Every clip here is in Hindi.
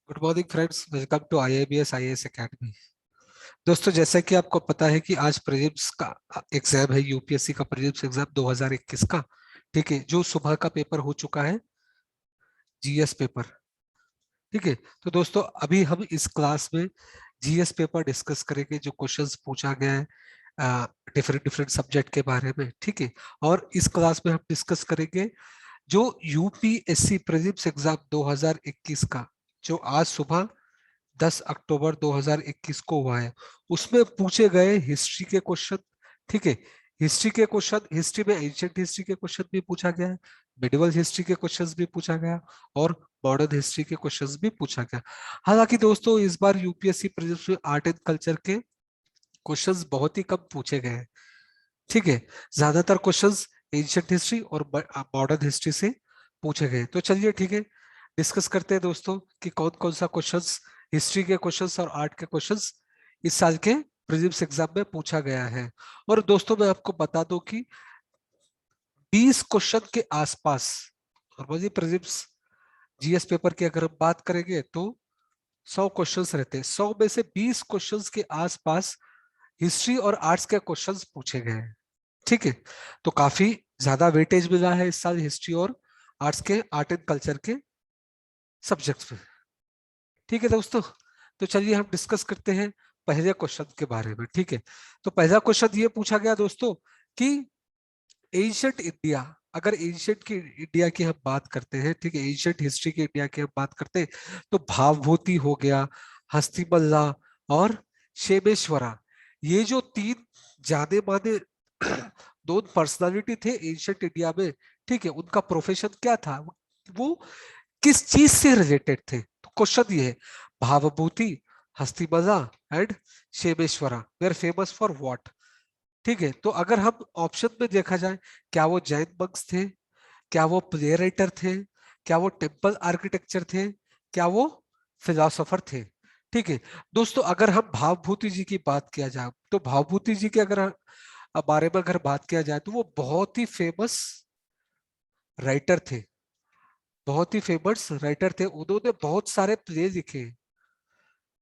Good morning friends, welcome to IIBS IAS academy. दोस्तों, जैसा कि आपको पता है कि आज प्रीलिम्स का एग्जाम है, यूपीएससी का प्रीलिम्स एग्जाम 2021 का। ठीक है, जो सुबह का पेपर हो चुका है, जीएस पेपर। ठीक है, तो दोस्तों अभी हम इस क्लास में जीएस पेपर डिस्कस करेंगे, जो क्वेश्चंस पूछा गया है डिफरेंट डिफरेंट सब्जेक्ट के बारे में। ठीक है, और इस क्लास में हम डिस्कस करेंगे जो यूपीएससी प्रीलिम्स एग्जाम 2021 का, जो आज सुबह 10 अक्टूबर 2021 को हुआ है, उसमें पूछे गए हिस्ट्री के क्वेश्चन। ठीक है, हिस्ट्री के क्वेश्चन, हिस्ट्री में एंशिएंट हिस्ट्री के क्वेश्चन भी पूछा गया है, मिडिवल हिस्ट्री के क्वेश्चंस भी पूछा गया और मॉडर्न हिस्ट्री के क्वेश्चंस भी पूछा गया। हालांकि दोस्तों, इस बार यूपीएससी प्रीलिम्स में आर्ट एंड कल्चर के क्वेश्चंस बहुत ही कम पूछे गए हैं। ठीक है, ज्यादातर क्वेश्चंस एंशिएंट हिस्ट्री और मॉडर्न हिस्ट्री से पूछे गए। तो चलिए, ठीक है, डिस्कस करते हैं दोस्तों कि कौन कौन सा क्वेश्चंस, हिस्ट्री के क्वेश्चंस और आर्ट के क्वेश्चंस इस साल के प्रीलिम्स एग्जाम में पूछा गया है। और दोस्तों, मैं आपको बता दूं कि 20 क्वेश्चन के आसपास, और मुझे प्रीलिम्स जीएस पेपर की अगर हम बात करेंगे तो 100 क्वेश्चंस रहते हैं, 100 में से 20 क्वेश्चंस के आसपास हिस्ट्री और आर्ट्स के क्वेश्चंस पूछे गए हैं। ठीक है, तो काफी ज्यादा वेटेज मिला है इस साल हिस्ट्री और आर्ट्स के, आर्ट एंड कल्चर के सब्जेक्ट्स में। ठीक है दोस्तों, तो चलिए हम डिस्कस करते हैं पहले क्वेश्चन के बारे में। ठीक है, तो पहला क्वेश्चन ये पूछा गया दोस्तों कि एंशिएंट इंडिया, अगर एंशिएंट की इंडिया की हम बात करते हैं, ठीक है, एंशिएंट हिस्ट्री की इंडिया की हम बात करते हैं, तो भावभूति हो गया, हस्तिमल्ला और शेमेश्वरा, ये जो तीन जाने माने दो पर्सनालिटी थे एंशिएंट इंडिया में। ठीक है, उनका प्रोफेशन क्या था, वो किस चीज से रिलेटेड थे? तो क्वेश्चन ये है, Bhavabhuti, Hastimalla and Kshemeshvara were famous for what? ठीक है, तो अगर हम ऑप्शन में देखा जाए, क्या वो जैन मंक्स थे, क्या वो प्ले राइटर थे, क्या वो टेम्पल आर्किटेक्चर थे, क्या वो फिलोसोफर थे? ठीक है दोस्तों, अगर हम भावभूति जी की बात किया जाए, तो भावभूति जी के अगर बारे में अगर बात किया जाए, तो वो बहुत ही फेमस राइटर थे, बहुत ही फेमस राइटर थे। उन्होंने बहुत सारे प्ले लिखे,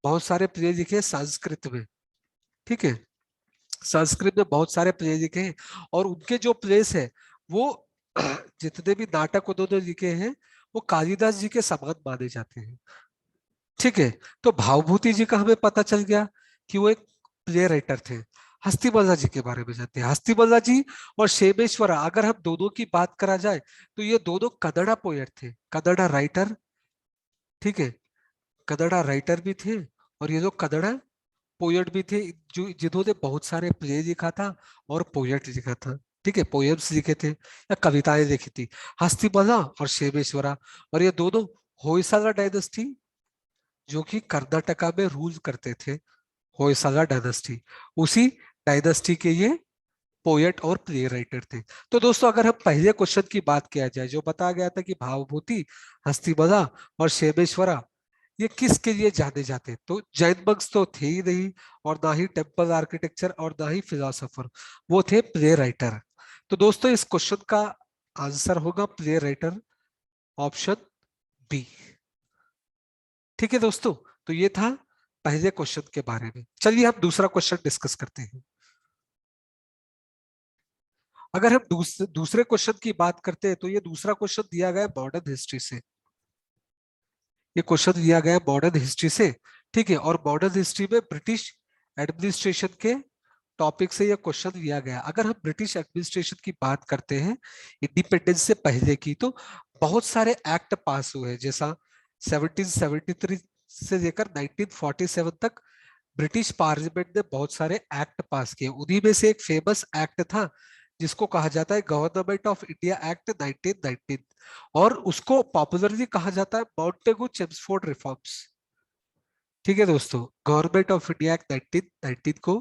बहुत सारे प्ले लिखे संस्कृत में। ठीक है, संस्कृत में बहुत सारे प्ले लिखे हैं, और उनके जो प्लेस है वो जितने भी नाटक उन्होंने लिखे हैं, वो कालिदास जी के समान माने जाते हैं। ठीक है, तो भावभूति जी का हमें पता चल गया कि वो एक प्ले राइटर थे। हस्तिमल्ला जी के बारे में जानते हैं, हस्तिमल्ला जी और शेमेश्वरा, अगर हम दोनों की बात करा जाए, तो ये दोनों कन्नड़ा पोएट थे, कन्नड़ा राइटर। ठीक है, कन्नड़ा राइटर भी थे, और ये लोग कन्नड़ा पोएट भी थे, जो जिन्होंने बहुत सारे प्ले लिखा था और पोएट लिखा था। ठीक है, पोएम्स लिखे थे या कविताएं लिखी थी, हस्तिमल्ला और शेमेश्वरा। और ये दोनों होयसाला डायनेस्टी, जो कि कर्नाटका में रूल करते थे, होयसाला डायनेस्टी, उसी डायनेस्टी के ये पोएट और प्ले राइटर थे। तो दोस्तों, अगर हम पहले क्वेश्चन की बात किया जाए, जो बताया गया था कि भावभूति, हस्तिमल्ला और शेमेश्वरा ये किसके लिए जाने जाते, तो जैन मंक्स तो थे ही नहीं, और ना ही टेम्पल आर्किटेक्चर, और ना ही फिलोसोफर, वो थे प्ले राइटर। तो दोस्तों, इस क्वेश्चन का आंसर होगा प्ले राइटर, ऑप्शन बी। ठीक है दोस्तों, तो ये था पहले क्वेश्चन के बारे में। चलिए हम दूसरा क्वेश्चन डिस्कस करते हैं। अगर हम दूसरे क्वेश्चन की बात करते हैं, तो ये दूसरा क्वेश्चन दिया गया मॉडर्न हिस्ट्री से, ये क्वेश्चन दिया गया मॉडर्न हिस्ट्री से। ठीक है, और मॉडर्न हिस्ट्री में ब्रिटिश एडमिनिस्ट्रेशन के टॉपिक से यह क्वेश्चन दिया गया। अगर हम ब्रिटिश एडमिनिस्ट्रेशन की बात करते हैं इंडिपेंडेंस से पहले की, तो बहुत सारे एक्ट पास हुए हैं, जैसा 1773 से लेकर 1947 तक ब्रिटिश पार्लियामेंट ने बहुत सारे एक्ट पास किए। उन्हीं में से एक फेमस एक्ट था जिसको कहा जाता है गवर्नमेंट ऑफ इंडिया एक्ट 1919, और उसको पॉपुलरली कहा जाता है माउंटेगू चेम्सफोर्ड रिफॉर्म्स। ठीक है दोस्तों, गवर्नमेंट ऑफ इंडिया एक्ट 1919 को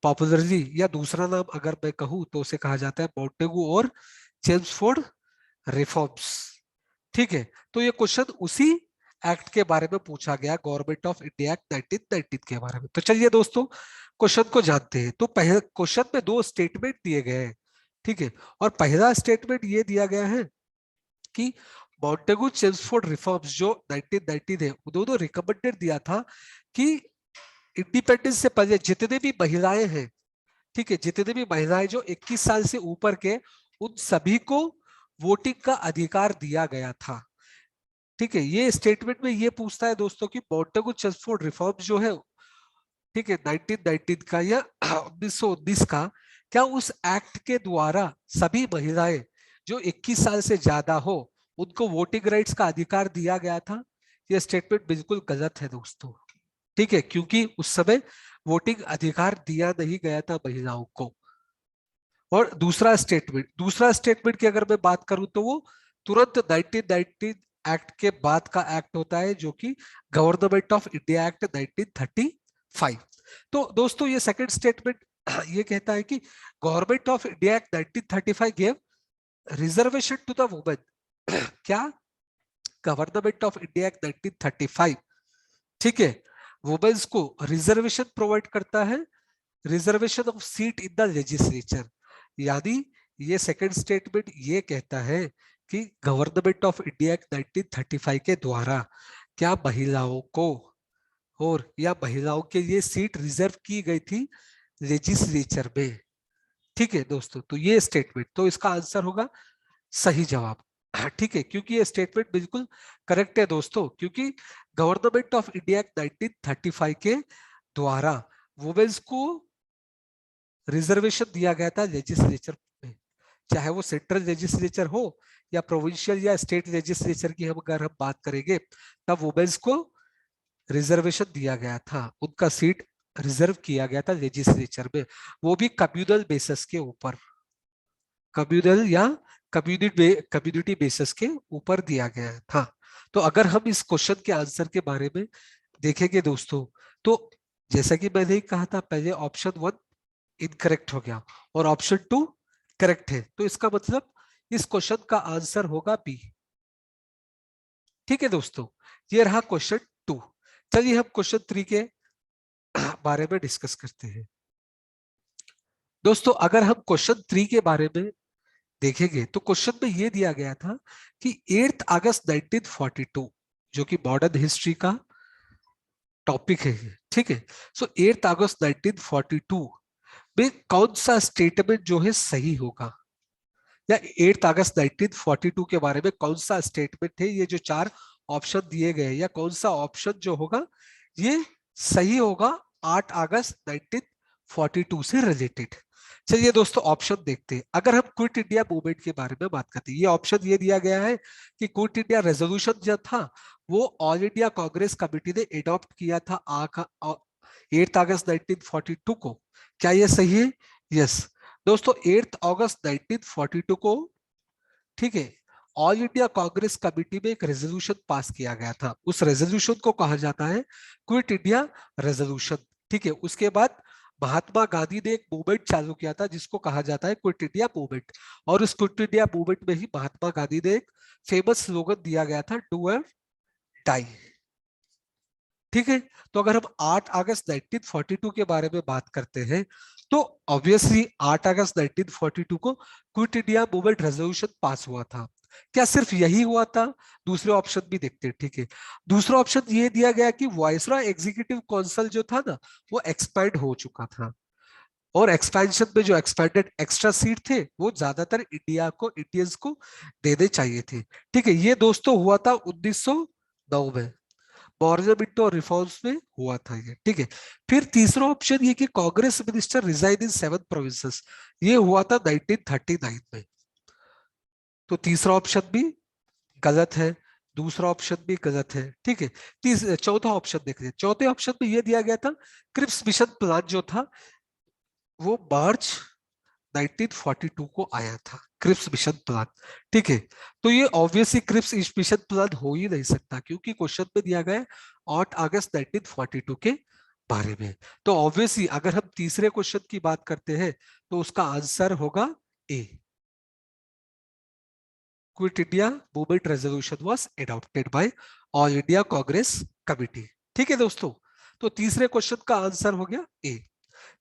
पॉपुलरली, या दूसरा नाम अगर मैं कहूँ तो उसे कहा जाता है माउंटेगू और चेम्सफोर्ड रिफॉर्म्स। ठीक है, तो ये क्वेश्चन उसी एक्ट के बारे में पूछा गया, गवर्नमेंट ऑफ इंडिया एक्ट 1919 के बारे में। तो चलिए दोस्तों, क्वेश्चन को जानते हैं। तो पहले क्वेश्चन में दो स्टेटमेंट दिए गए हैं। ठीक है, और पहला स्टेटमेंट ये दिया गया है कि मॉन्टेगू चेम्सफोर्ड रिफॉर्म्स जो 1990 थे, उन्होंने रिकमेंडेड दिया था कि इंडिपेंडेंस से पहले जितने भी महिलाएं हैं, ठीक है, जितने भी महिलाएं जो 21 साल से ऊपर के, उन सभी को वोटिंग का अधिकार दिया गया था। ठीक है, ये स्टेटमेंट में ये पूछता है दोस्तों कि मॉन्टेगू चेम्सफोर्ड रिफॉर्म जो है, ठीक है, 1919 का या 1919 का, क्या उस एक्ट के द्वारा सभी महिलाएं जो 21 साल से ज्यादा हो उनको वोटिंग राइट्स का अधिकार दिया गया था? ये स्टेटमेंट बिल्कुल गलत है दोस्तों। ठीक है, क्योंकि उस समय वोटिंग अधिकार दिया नहीं गया था महिलाओं को। और दूसरा स्टेटमेंट की अगर मैं बात करूं तो वो तुरंत 1919 एक्ट के बाद का एक्ट होता है, जो कि गवर्नमेंट ऑफ इंडिया एक्ट 1935। तो दोस्तों ये सेकंड स्टेटमेंट ये कहता है कि government of India act 1935 gave reservation to the women. क्या? गवर्नमेंट ऑफ इंडिया एक्ट 1935, ठीक है, वुमेन्स को रिजर्वेशन प्रोवाइड करता है, reservation of seat in the legislature. यानी ये सेकंड स्टेटमेंट ये कहता है कि गवर्नमेंट ऑफ इंडिया एक्ट 1935 के द्वारा क्या महिलाओं को और या महिलाओं के लिए सीट रिजर्व की गई थी लेजिस्लेचर में। ठीक है दोस्तों, तो ये स्टेटमेंट, तो इसका आंसर होगा सही जवाब। ठीक है, क्योंकि ये स्टेटमेंट बिल्कुल करेक्ट है दोस्तों, क्योंकि गवर्नमेंट ऑफ इंडिया 1935 के द्वारा वुमेन्स को रिजर्वेशन दिया गया था लेजिस्लेचर में, चाहे वो सेंट्रल लेजिस्लेचर हो या प्रोविंशियल या स्टेट लेजिस्लेचर की हम अगर हम बात करेंगे, तब वुमेन्स को रिजर्वेशन दिया गया था, उनका सीट रिजर्व किया गया था लेजिस्लेचर में, वो भी कम्युनल बेसिस के ऊपर, कम्युनल या कम्युनिटी बेसिस के ऊपर दिया गया था। तो अगर हम इस क्वेश्चन के आंसर के बारे में देखेंगे दोस्तों, तो जैसा कि मैंने ही कहा था पहले, ऑप्शन 1 इनकरेक्ट हो गया और ऑप्शन 2 करेक्ट है, तो इसका मतलब इस क्वेश्चन का आंसर होगा बी। ठीक है दोस्तों, ये रहा क्वेश्चन 2। चलिए हम क्वेश्चन 3 के बारे में डिस्कस करते हैं। दोस्तों अगर हम क्वेश्चन 3 के बारे में देखेंगे तो क्वेश्चन में यह दिया गया था कि 8 अगस्त 1942, जो कि मॉडर्न हिस्ट्री का टॉपिक है, ठीक है, सो 8 अगस्त 1942 में कौन सा स्टेटमेंट जो है सही होगा, या 8 अगस्त 1942 के बारे में कौन सा स्टेटमेंट है, ये जो 4 ऑप्शन दिए गए, या कौन सा ऑप्शन जो होगा ये सही होगा 8 अगस्त 1942 से रिलेटेड। चलिए दोस्तों ऑप्शन देखते हैं। अगर हम क्विट इंडिया मूवमेंट के बारे में बात करते हैं, ये ऑप्शन ये दिया गया है कि क्विट इंडिया रेजोल्यूशन जो था वो ऑल इंडिया कांग्रेस कमेटी ने एडॉप्ट किया था 8 अगस्त 1942 को। क्या ये सही है? यस दोस्तों, 8 अगस्त 1942 को, ठीक है, ऑल इंडिया कांग्रेस कमेटी में एक रेजोल्यूशन पास किया गया था, उस रेजोल्यूशन को कहा जाता है क्विट इंडिया रेजोल्यूशन। ठीक है, उसके बाद महात्मा गांधी ने एक मूवमेंट चालू किया था जिसको कहा जाता है क्विट इंडिया मूवमेंट, और उस क्विट इंडिया मूवमेंट में ही महात्मा गांधी ने एक फेमस स्लोगन दिया गया था, डू और डाई। ठीक है, तो अगर हम 8 अगस्त 1942 के बारे में बात करते हैं तो ऑब्वियसली 8 अगस्त 1942 को quit India Movement resolution pass हुआ था। क्या सिर्फ यही हुआ था? दूसरे ऑप्शन भी देखते हैं। ठीक है, दूसरा ऑप्शन ये दिया गया कि वायसरॉय एग्जीक्यूटिव काउंसिल जो था ना, वो एक्सपैंड हो चुका था, और एक्सपेंशन में जो एक्सपेंडेड एक्स्ट्रा सीट थे वो ज्यादातर इंडियंस को देने चाहिए थे। ठीक है, ये दोस्तों हुआ था 1909 में, पार्लियामेंट और रिफॉर्म्स में हुआ था ये। ठीक है, फिर तीसरा ऑप्शन ये कि Congress minister resign in 7 provinces, ये हुआ था 1939 में। तो तीसरा ऑप्शन भी गलत है, दूसरा ऑप्शन भी गलत है। ठीक है, चौथा ऑप्शन देख लीजिए। चौथे ऑप्शन में ये दिया गया था क्रिप्स मिशन प्लान जो था वो मार्च 1942 को आया था, क्रिप्स मिशन प्लान। ठीक है, तो ये ऑब्वियसली क्रिप्स मिशन प्लान हो ही नहीं सकता, क्योंकि क्वेश्चन में दिया गया है 8 अगस्त 1942 के बारे में। तो ऑब्वियसली अगर हम तीसरे क्वेश्चन की बात करते हैं तो उसका आंसर होगा A, Quit India Movement resolution was adopted by All India Congress Committee. ठीक है दोस्तों, तो तीसरे क्वेश्चन का आंसर हो गया ए।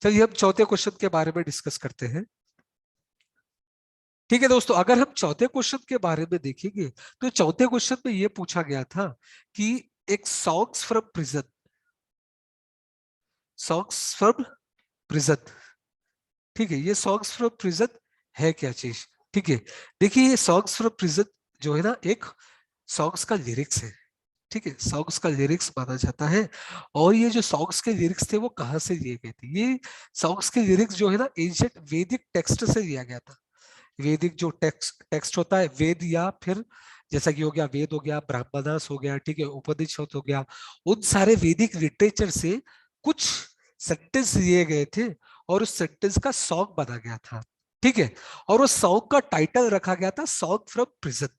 चलिए हम चौथे क्वेश्चन के बारे में डिस्कस करते हैं। ठीक है दोस्तों, अगर हम चौथे क्वेश्चन के बारे में देखेंगे तो चौथे क्वेश्चन में ये पूछा गया था कि एक songs from prison, songs from prison, ठीक है, ये सॉन्ग्स फ्रॉम प्रिजन है क्या चीज। ठीक है, देखिए ये सॉन्ग्स फ्रॉम प्रिजन जो है ना, एक सॉन्ग्स का लिरिक्स है। ठीक है, सॉन्ग्स का लिरिक्स माना जाता है। और ये जो सॉन्ग्स के लिरिक्स थे वो कहाँ से लिए गए थे, ये सॉन्ग्स के लिरिक्स जो है ना एंशिएंट वैदिक टेक्स्ट से लिया गया था। वैदिक जो टेक्स्ट टेक्स्ट होता है, वेद या फिर जैसा कि हो गया वेद हो गया, ब्राह्मणास हो गया, ठीक है, उपनिषद हो गया, उन सारे वैदिक लिटरेचर से कुछ सेंटेंस लिए गए थे और उस सेंटेंस का सॉन्ग बना गया था। ठीक है, और उस सॉन्ग का टाइटल रखा गया था song from prison,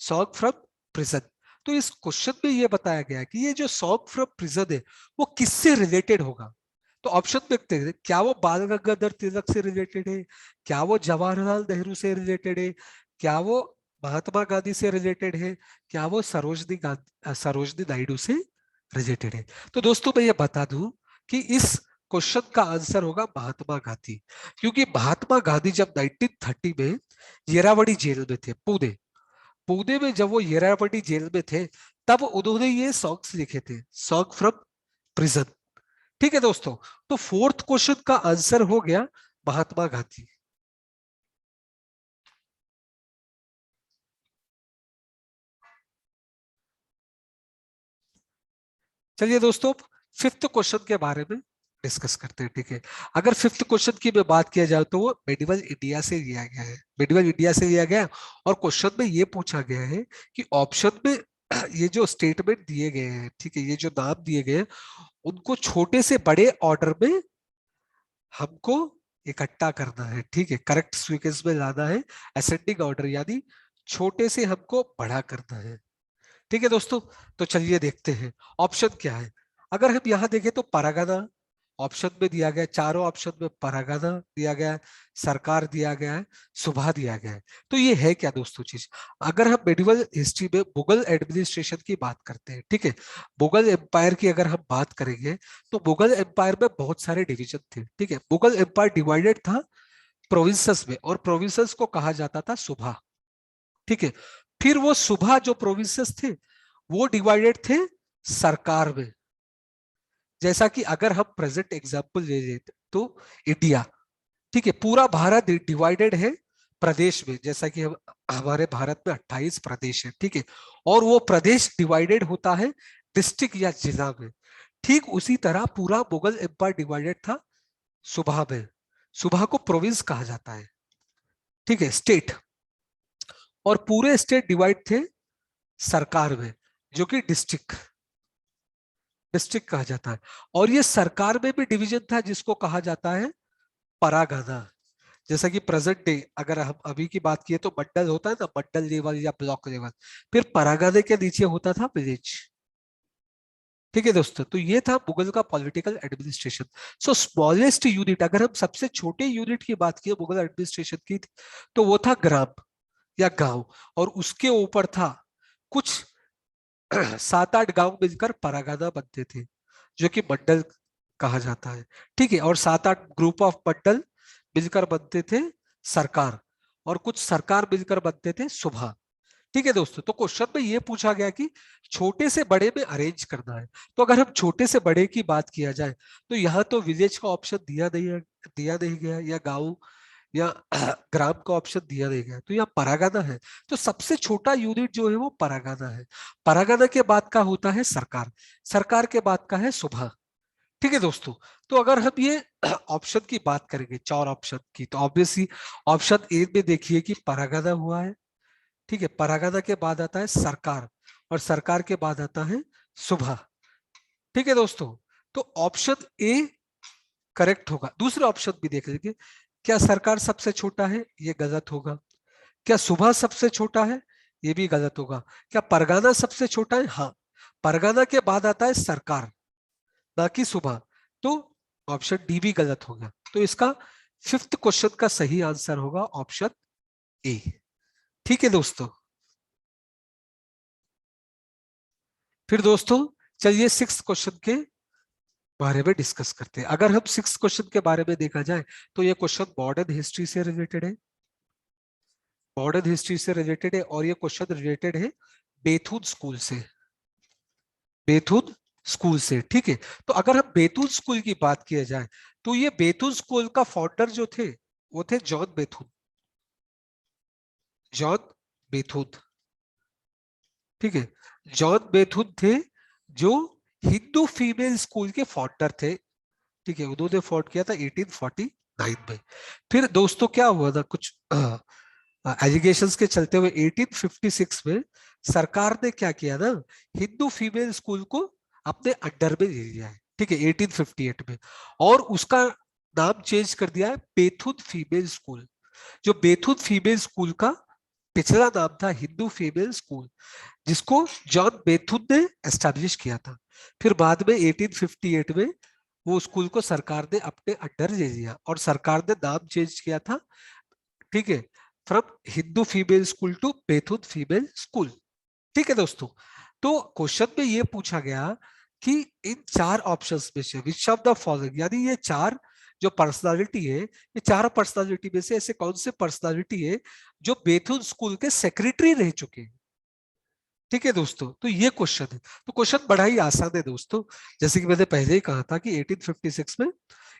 song from prison. तो इस क्वेश्चन में ये बताया गया कि ये जो सॉन्ग फ्रॉम प्रिजन है वो किससे रिलेटेड होगा। तो ऑप्शन देखते हैं, क्या वो बाल गंगाधर तिलक से रिलेटेड है, क्या वो जवाहरलाल नेहरू से रिलेटेड है, क्या वो महात्मा गांधी से रिलेटेड है, क्या वो सरोजनी नायडू से रिलेटेड है। तो दोस्तों मैं ये बता दूं कि इस क्वेश्चन का आंसर होगा महात्मा गांधी, क्योंकि महात्मा गांधी जब 1930 में येरावड़ी जेल में थे, पुणे, पुणे में जब वो येरावड़ी जेल में थे तब उन्होंने ये सॉन्ग्स लिखे थे, सॉन्ग फ्रॉम प्रिजन। ठीक है दोस्तों, तो फोर्थ क्वेश्चन का आंसर हो गया महात्मा गांधी। चलिए दोस्तों, फिफ्थ क्वेश्चन के बारे में डिस्कस करते हैं। ठीक है, अगर फिफ्थ क्वेश्चन की मैं बात किया जाए तो वो मेडिवल इंडिया से लिया गया है, मेडिवल इंडिया से लिया गया है। और क्वेश्चन में ये पूछा गया है कि ऑप्शन में ये जो स्टेटमेंट दिए गए हैं, ठीक है, ये जो नाम दिए गए हैं उनको छोटे से बड़े ऑर्डर में हमको इकट्ठा करना है। ठीक है, करेक्ट सीक्वेंस में लाना है, असेंडिंग ऑर्डर यानी छोटे से हमको बड़ा करना है। ठीक है दोस्तों, तो चलिए देखते हैं ऑप्शन क्या है। अगर हम यहाँ देखें तो परगना ऑप्शन में दिया गया है, चारों ऑप्शन में परगना दिया गया है, सरकार दिया गया है, सुबह दिया गया है। तो ये है क्या दोस्तों चीज। अगर हम मेडिवल हिस्ट्री में मुगल एडमिनिस्ट्रेशन की बात करते हैं, ठीक है, मुगल एम्पायर की अगर हम बात करेंगे तो मुगल एम्पायर में बहुत सारे डिवीजन थे। ठीक है, मुगल एम्पायर डिवाइडेड था प्रोविंसेस में और प्रोविंसेस को कहा जाता था सुबह। ठीक है, फिर वो सुबह जो प्रोविंसेस थे वो डिवाइडेड थे सरकार में। जैसा कि अगर हम प्रेजेंट एग्जांपल ले लेते तो इंडिया, ठीक है, पूरा भारत डिवाइडेड है प्रदेश में, जैसा कि हमारे भारत में 28 प्रदेश है। ठीक है, और वो प्रदेश डिवाइडेड होता है डिस्ट्रिक्ट या जिला में। ठीक उसी तरह पूरा मुगल एम्पायर डिवाइडेड था सुबह में, सुबह को प्रोविंस कहा जाता है, ठीक है, स्टेट। और पूरे स्टेट डिवाइड थे सरकार में, जो कि डिस्ट्रिक्ट, डिस्ट्रिक्ट कहा जाता है। और ये सरकार में भी डिवीजन था जिसको कहा जाता है परागना। जैसा कि प्रेजेंट डे अगर हम अभी की बात किए तो मंडल होता है ना, मंडल लेवल या ब्लॉक लेवल, फिर परागना के नीचे होता था विलेज। ठीक है दोस्तों, तो ये था मुगल का पॉलिटिकल एडमिनिस्ट्रेशन। सो स्मॉलेस्ट यूनिट, अगर हम सबसे छोटे यूनिट की बात की मुगल एडमिनिस्ट्रेशन की, तो वो था ग्राम या गांव। और उसके ऊपर था कुछ 7-8 गांव मिलकर परगना बनते थे, जो कि मंडल कहा जाता है। ठीक है, और 7-8 ग्रुप ऑफ मंडल मिलकर बनते थे सरकार, और कुछ सरकार मिलकर बनते थे सुबह। ठीक है दोस्तों, तो क्वेश्चन में ये पूछा गया कि छोटे से बड़े में अरेंज करना है। तो अगर हम छोटे से बड़े की बात किया जाए तो यहाँ तो विलेज का ऑप्शन दिया नहीं है, दिया नहीं गया, या गांव या ग्राम का ऑप्शन दिया नहीं गया, तो यहाँ परागना है। तो सबसे छोटा यूनिट जो है वो परागना है। परागना के बाद का होता है सरकार, सरकार के बाद का है सुबह। ठीक है दोस्तों, तो अगर हम ये ऑप्शन की बात करेंगे, चार ऑप्शन की, तो ऑब्वियसली ऑप्शन ए में देखिए कि परागना हुआ है। ठीक है, परागना के बाद आता है सरकार, और सरकार के बाद आता है सुबह। ठीक है दोस्तों, तो ऑप्शन ए करेक्ट होगा। दूसरे ऑप्शन भी देख लीजिए, क्या सरकार सबसे छोटा है, ये गलत होगा। क्या सुबह सबसे छोटा है, ये भी गलत होगा। क्या परगाना सबसे छोटा है, हाँ, परगाना के बाद आता है सरकार, ना कि सुबह। तो ऑप्शन डी भी गलत होगा। तो इसका फिफ्थ क्वेश्चन का सही आंसर होगा ऑप्शन ए। ठीक है दोस्तों, फिर दोस्तों चलिए सिक्स क्वेश्चन के बारे में डिस्कस करते हैं। अगर हम सिक्स क्वेश्चन के बारे में देखा जाए तो ये क्वेश्चन मॉडर्न हिस्ट्री से रिलेटेड है। मॉडर्न हिस्ट्री से रिलेटेड है और ये क्वेश्चन रिलेटेड है बेथुन स्कूल से, बेथुन स्कूल से। ठीक है, तो अगर हम बेथुन स्कूल की बात किया जाए तो ये बेथुन स्कूल का फाउंडर जो थे वो थे जॉन बेथुन, जॉन बेथुन। ठीक है, जॉन बेथुन थे जो हिंदू फीमेल स्कूल के फाउंडर थे। ठीक है, उन्होंने फाउंड किया था 1849 में। फिर दोस्तों क्या हुआ था, कुछ एलिगेशंस के चलते हुए 1856 में सरकार ने क्या किया ना, हिंदू फीमेल स्कूल को अपने अंडर में ले लिया है। ठीक है, 1858 में, और उसका नाम चेंज कर दिया है बेथुन फीमेल स्कूल। जो बेथुन फीमेल स्कूल का पिछला नाम था हिंदू फीमेल स्कूल, जिसको जॉन बेथुन ने एस्टैब्लिश किया था। फिर बाद में 1858 में वो स्कूल को सरकार ने अपने अंडर ले लिया और सरकार ने नाम चेंज किया था। ठीक है, from Hindu female school to Bethune female school. ठीक है दोस्तों, तो क्वेश्चन में ये पूछा गया कि इन चार ऑप्शंस में से विच ऑफ द फॉलोइंग, यानी ये चार जो पर्सनालिटी है, ये चार पर्सनालिटी में से ऐसे कौन से पर्सनालिटी है जो बेथुन स्कूल के सेक्रेटरी रह चुके हैं। ठीक है दोस्तों, तो ये क्वेश्चन है। तो क्वेश्चन बड़ा ही आसान है दोस्तों, जैसे कि मैंने पहले ही कहा था कि 1856 में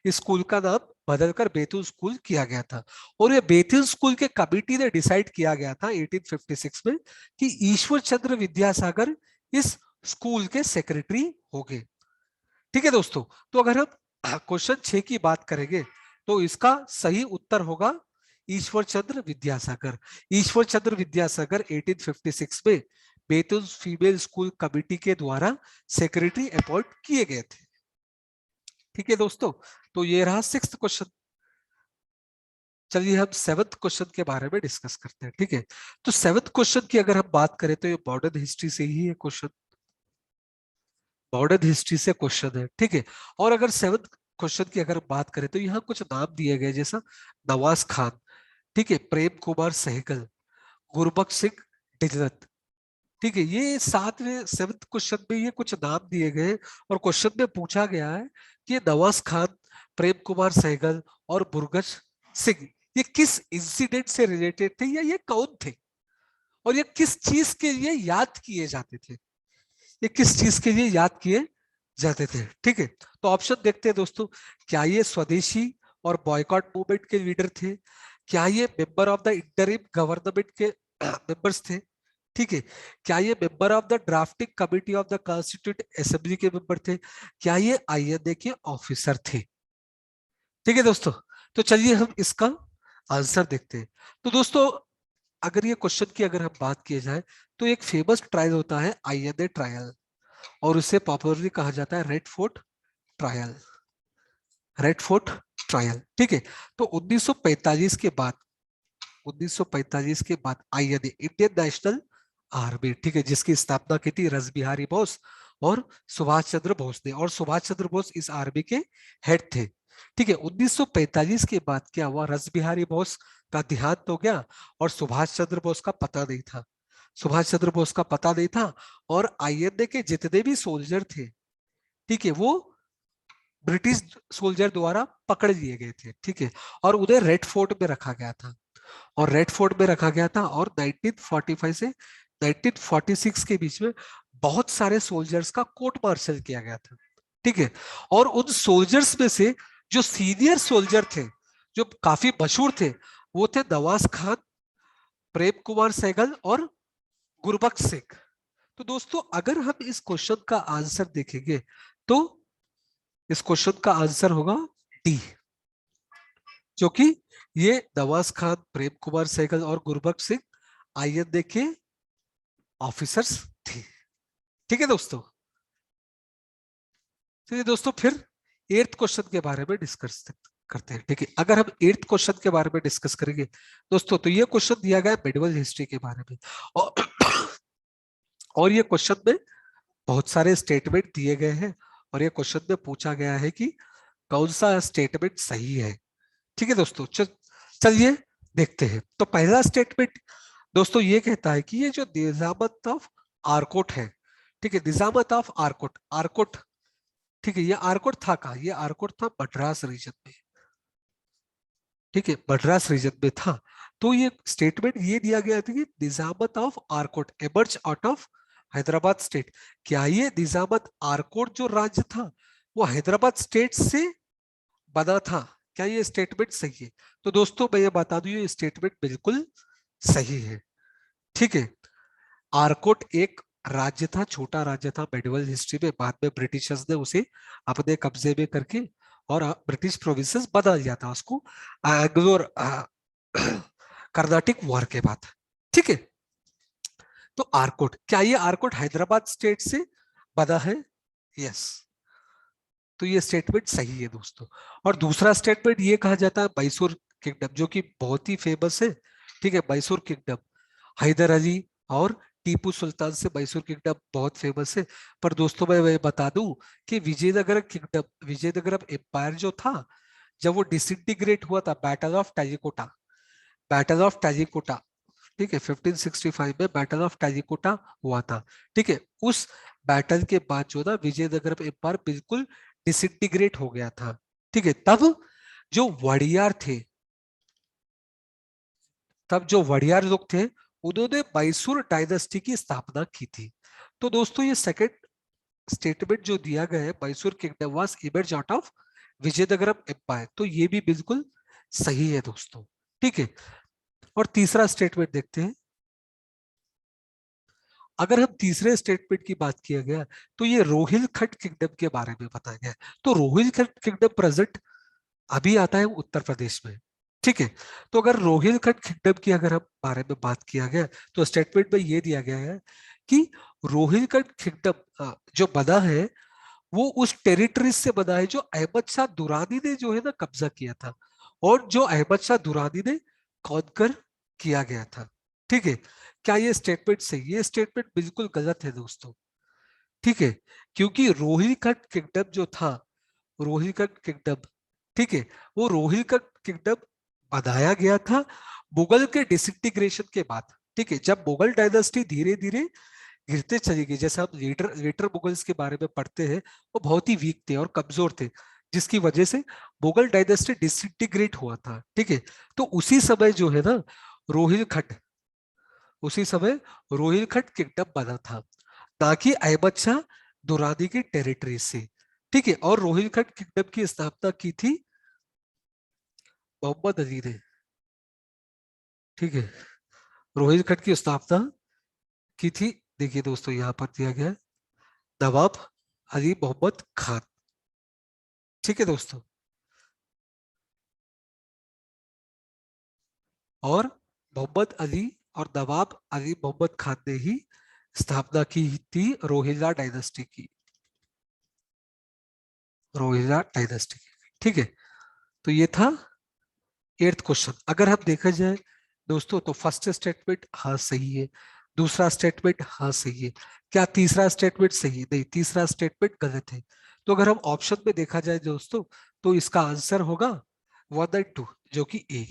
इस स्कूल का नाम बदलकर बेथुन स्कूल किया गया था, और ये बेथुन स्कूल के कमिटी ने डिसाइड किया गया था 1856 में कि ईश्वर चंद्र विद्यासागर इस स्कूल के सेक्रेटरी होंगे। ठीक है दोस्तों, तो अगर हम क्वेश्चन 6 की बात करेंगे तो इसका सही उत्तर होगा ईश्वर चंद्र विद्यासागर। ईश्वर चंद्र विद्यासागर 1856 में बेतुल फीमेल स्कूल कमेटी के द्वारा सेक्रेटरी अपॉइंट किए गए थे। ठीक है दोस्तों, तो ये रहा 6th क्वेश्चन। चलिए हम 7th क्वेश्चन के बारे में डिस्कस करते हैं। ठीक है, तो 7th क्वेश्चन की अगर हम बात करें तो ये मॉडर्न हिस्ट्री से ही है क्वेश्चन, मॉडर्न हिस्ट्री से क्वेश्चन है। ठीक है, और अगर 7th क्वेश्चन की अगर बात करें तो यहाँ कुछ नाम दिए गए, जैसा नवाज खान, ठीक है, प्रेम कुमार सहगल, गुरबख्श सिंह डिजरत। ठीक है, ये 7th क्वेश्चन में ये कुछ नाम दिए गए और क्वेश्चन में पूछा गया है कि नवाज खान, प्रेम कुमार सहगल और गुरबख्श सिंह ये किस इंसिडेंट से रिलेटेड थे, या ये कौन थे, और ये किस चीज के लिए याद किए जाते थे, ये किस चीज के लिए याद किए जाते थे। ठीक है, तो ऑप्शन देखते हैं दोस्तों। क्या ये स्वदेशी और बॉयकॉट मूवमेंट के लीडर थे? क्या ये member of the interim government के मेंबर्स थे? ठीक है, क्या ये member of the drafting committee of the constitute assembly के मेंबर थे? क्या ये आईएनए के ऑफिसर थे? ठीक है दोस्तों, तो चलिए हम इसका आंसर देखते हैं। तो दोस्तों, अगर ये क्वेश्चन की अगर हम बात की जाए तो एक फेमस ट्रायल होता है आईएनए ट्रायल, और उसे पॉपुलरली कहा जाता है red fort trial, red fort trial. ठीक है, तो 1945 के बाद, 1945 के बाद आईएनए इंडियन नेशनल आर्मी, ठीक है, जिसकी स्थापना की थी रसबिहारी बोस और सुभाष चंद्र बोस ने, और सुभाष चंद्र बोस इस आर्मी के हेड थे। ठीक है, 1945 के बाद क्या हुआ, रसबिहारी बोस का देहांत हो गया और सुभाष चंद्र बोस का पता नहीं था, सुभाष चंद्र बोस का पता नहीं था, और आईएनए के जितने भी सोल्जर थे, ठीक है, वो ब्रिटिश सोल्जर द्वारा पकड़ लिए गए थे। ठीक है, और उन्हें रेड फोर्ट में रखा गया था, और रेड फोर्ट में रखा गया था, और 1945 से 1946 के बीच में बहुत सारे सोल्जर्स का कोर्ट मार्शल किया गया था। ठीक है, और उन सोल्जर्स में से जो सीनियर सोल्जर थे, जो काफी मशहूर थे, वो थे नवाज खान, प्रेम कुमार सहगल और गुरबख्श सिंह। तो दोस्तों, अगर हम इस क्वेश्चन का आंसर देखेंगे तो इस क्वेश्चन का आंसर होगा डी, क्योंकि ये नवाज खान, प्रेम कुमार सहगल और गुरबख्श सिंह आईएनए के ऑफिसर्स थे। ठीक है दोस्तों, चलिए दोस्तों फिर 8th क्वेश्चन के बारे में डिस्कस करते हैं। ठीक है, अगर हम 8th क्वेश्चन के बारे में डिस्कस करेंगे दोस्तों, तो ये क्वेश्चन दिया गया है मेडिवल हिस्ट्री के बारे में, और, और ये क्वेश्चन में बहुत सारे स्टेटमेंट दिए गए हैं, और ये क्वेश्चन में पूछा गया है कि कौन सा स्टेटमेंट सही है। ठीक है दोस्तों, चलिए देखते हैं। तो पहला स्टेटमेंट दोस्तों ये कहता है कि ये जो निजामत ऑफ आरकोट है, ठीक है, निजामत ऑफ आरकोट, आरकोट, ठीक है, ये आरकोट था कहाँ, ये आरकोट था मद्रास रीजन में। ठीक है, मद्रास रीजन में था। तो ये स्टेटमेंट ये दिया गया था कि Nizamat of Arcot emerge out of Hyderabad state. क्या ये निजामत आरकोट जो राज्य था वो हैदराबाद स्टेट से बना था? क्या ये स्टेटमेंट सही है? तो दोस्तों मैं ये बता दूं ये स्टेटमेंट बिल्कुल सही है। ठीक है, आरकोट एक राज्य था, छोटा राज्य था मेडिवल हिस्ट्री में। बाद में ब्रिटिशर्स ने उसे अपने कब्जे में करके और ब्रिटिश प्रोविंसेस बदल दिया था उसको एंग्लो कर्नाटिक वॉर के बाद। ठीक है, तो आरकोट, क्या ये आरकोट हैदराबाद स्टेट से बना है? यस, तो ये स्टेटमेंट सही है दोस्तों। और दूसरा स्टेटमेंट ये कहा जाता है मैसूर किंगडम, जो कि बहुत ही फेमस है। ठीक है, मैसूर किंगडम हैदर अली और टीपू सुल्तान से मैसूर किंगडम बहुत फेमस है। पर दोस्तों मैं बता दूं कि विजयनगर किंगडम, विजयनगरम एम्पायर जो था, जब वो डिसइंटीग्रेट हुआ था बैटल ऑफ टैलिकोटा, बैटल ऑफ टैलिकोटा, ठीक है 1565 में बैटल ऑफ टैलिकोटा हुआ था। ठीक है, उस बैटल के बाद जो ना विजयनगरम एम्पायर बिल्कुल डिसइंटीग्रेट हो गया था। ठीक है, तब जो वड़ियार थे, तब जो वड़ियार लोग थे उन्होंने मैसूर डायनेस्टी की स्थापना की थी। तो दोस्तों ये सेकंड स्टेटमेंट जो दिया गया है Mysore kingdom was emerge out of Vijayanagaram empire, तो ये भी बिल्कुल सही है दोस्तों। ठीक है, और तीसरा स्टेटमेंट देखते हैं। अगर हम तीसरे स्टेटमेंट की बात किया गया तो ये रोहिलखंड किंगडम के बारे में बताया गया। तो रोहिलखंड किंगडम प्रेजेंट अभी आता है उत्तर प्रदेश में। ठीक है, तो अगर रोहिलखंड किंगडम की अगर हम बारे में बात किया गया तो स्टेटमेंट में ये दिया गया है कि रोहिलखंड किंगडम जो बना है वो उस टेरिटरी से बना है जो अहमद शाह दुरानी ने जो है ना कब्जा किया था, और जो अहमद शाह दुरानी ने कॉन्कर किया गया था। ठीक है, क्या ये स्टेटमेंट सही है? ये स्टेटमेंट बिल्कुल गलत है दोस्तों। ठीक है, क्योंकि रोहिलखंड किंगडम जो था, रोहिलखंड किंगडम, ठीक है, वो रोहिलखंड किंगडम बनाया गया था मुगल के डिसइंटीग्रेशन के बाद। ठीक है, जब मुगल डायनेस्टी धीरे धीरे गिरते चली गई, जैसे हम लेटर लेटर मुगल्स के बारे में पढ़ते हैं, वो बहुत ही वीक थे और कमजोर थे, जिसकी वजह से मुगल डायनेस्टी डिसइंटीग्रेट हुआ था। ठीक है, तो उसी समय जो है ना रोहिलखंड, उसी समय रोहिलखंड किंगडम बना था, ना कि अहमद शाह दुरानी की टेरिटरी से। ठीक है, और रोहिलखंड किंगडम की स्थापना की थी मोहम्मद अली ने। ठीक है, रोहिलखंड की स्थापना की थी, देखिए दोस्तों यहाँ पर दिया गया है, नवाब अली मोहम्मद खान। ठीक है दोस्तों, और मोहम्मद अली और नवाब अली मोहम्मद खान ने ही स्थापना की थी रोहिल्ला डायनेस्टी की, रोहिल्ला डायनेस्टी की। ठीक है, तो ये था एट्थ क्वेश्चन। अगर हम देखा जाए दोस्तों तो फर्स्ट स्टेटमेंट हाँ सही है, दूसरा स्टेटमेंट हाँ सही है। क्या तीसरा स्टेटमेंट सही है? नहीं, तीसरा स्टेटमेंट गलत है। तो अगर हम ऑप्शन में देखा जाए दोस्तों तो इसका आंसर होगा 1 और 2, जो कि ए।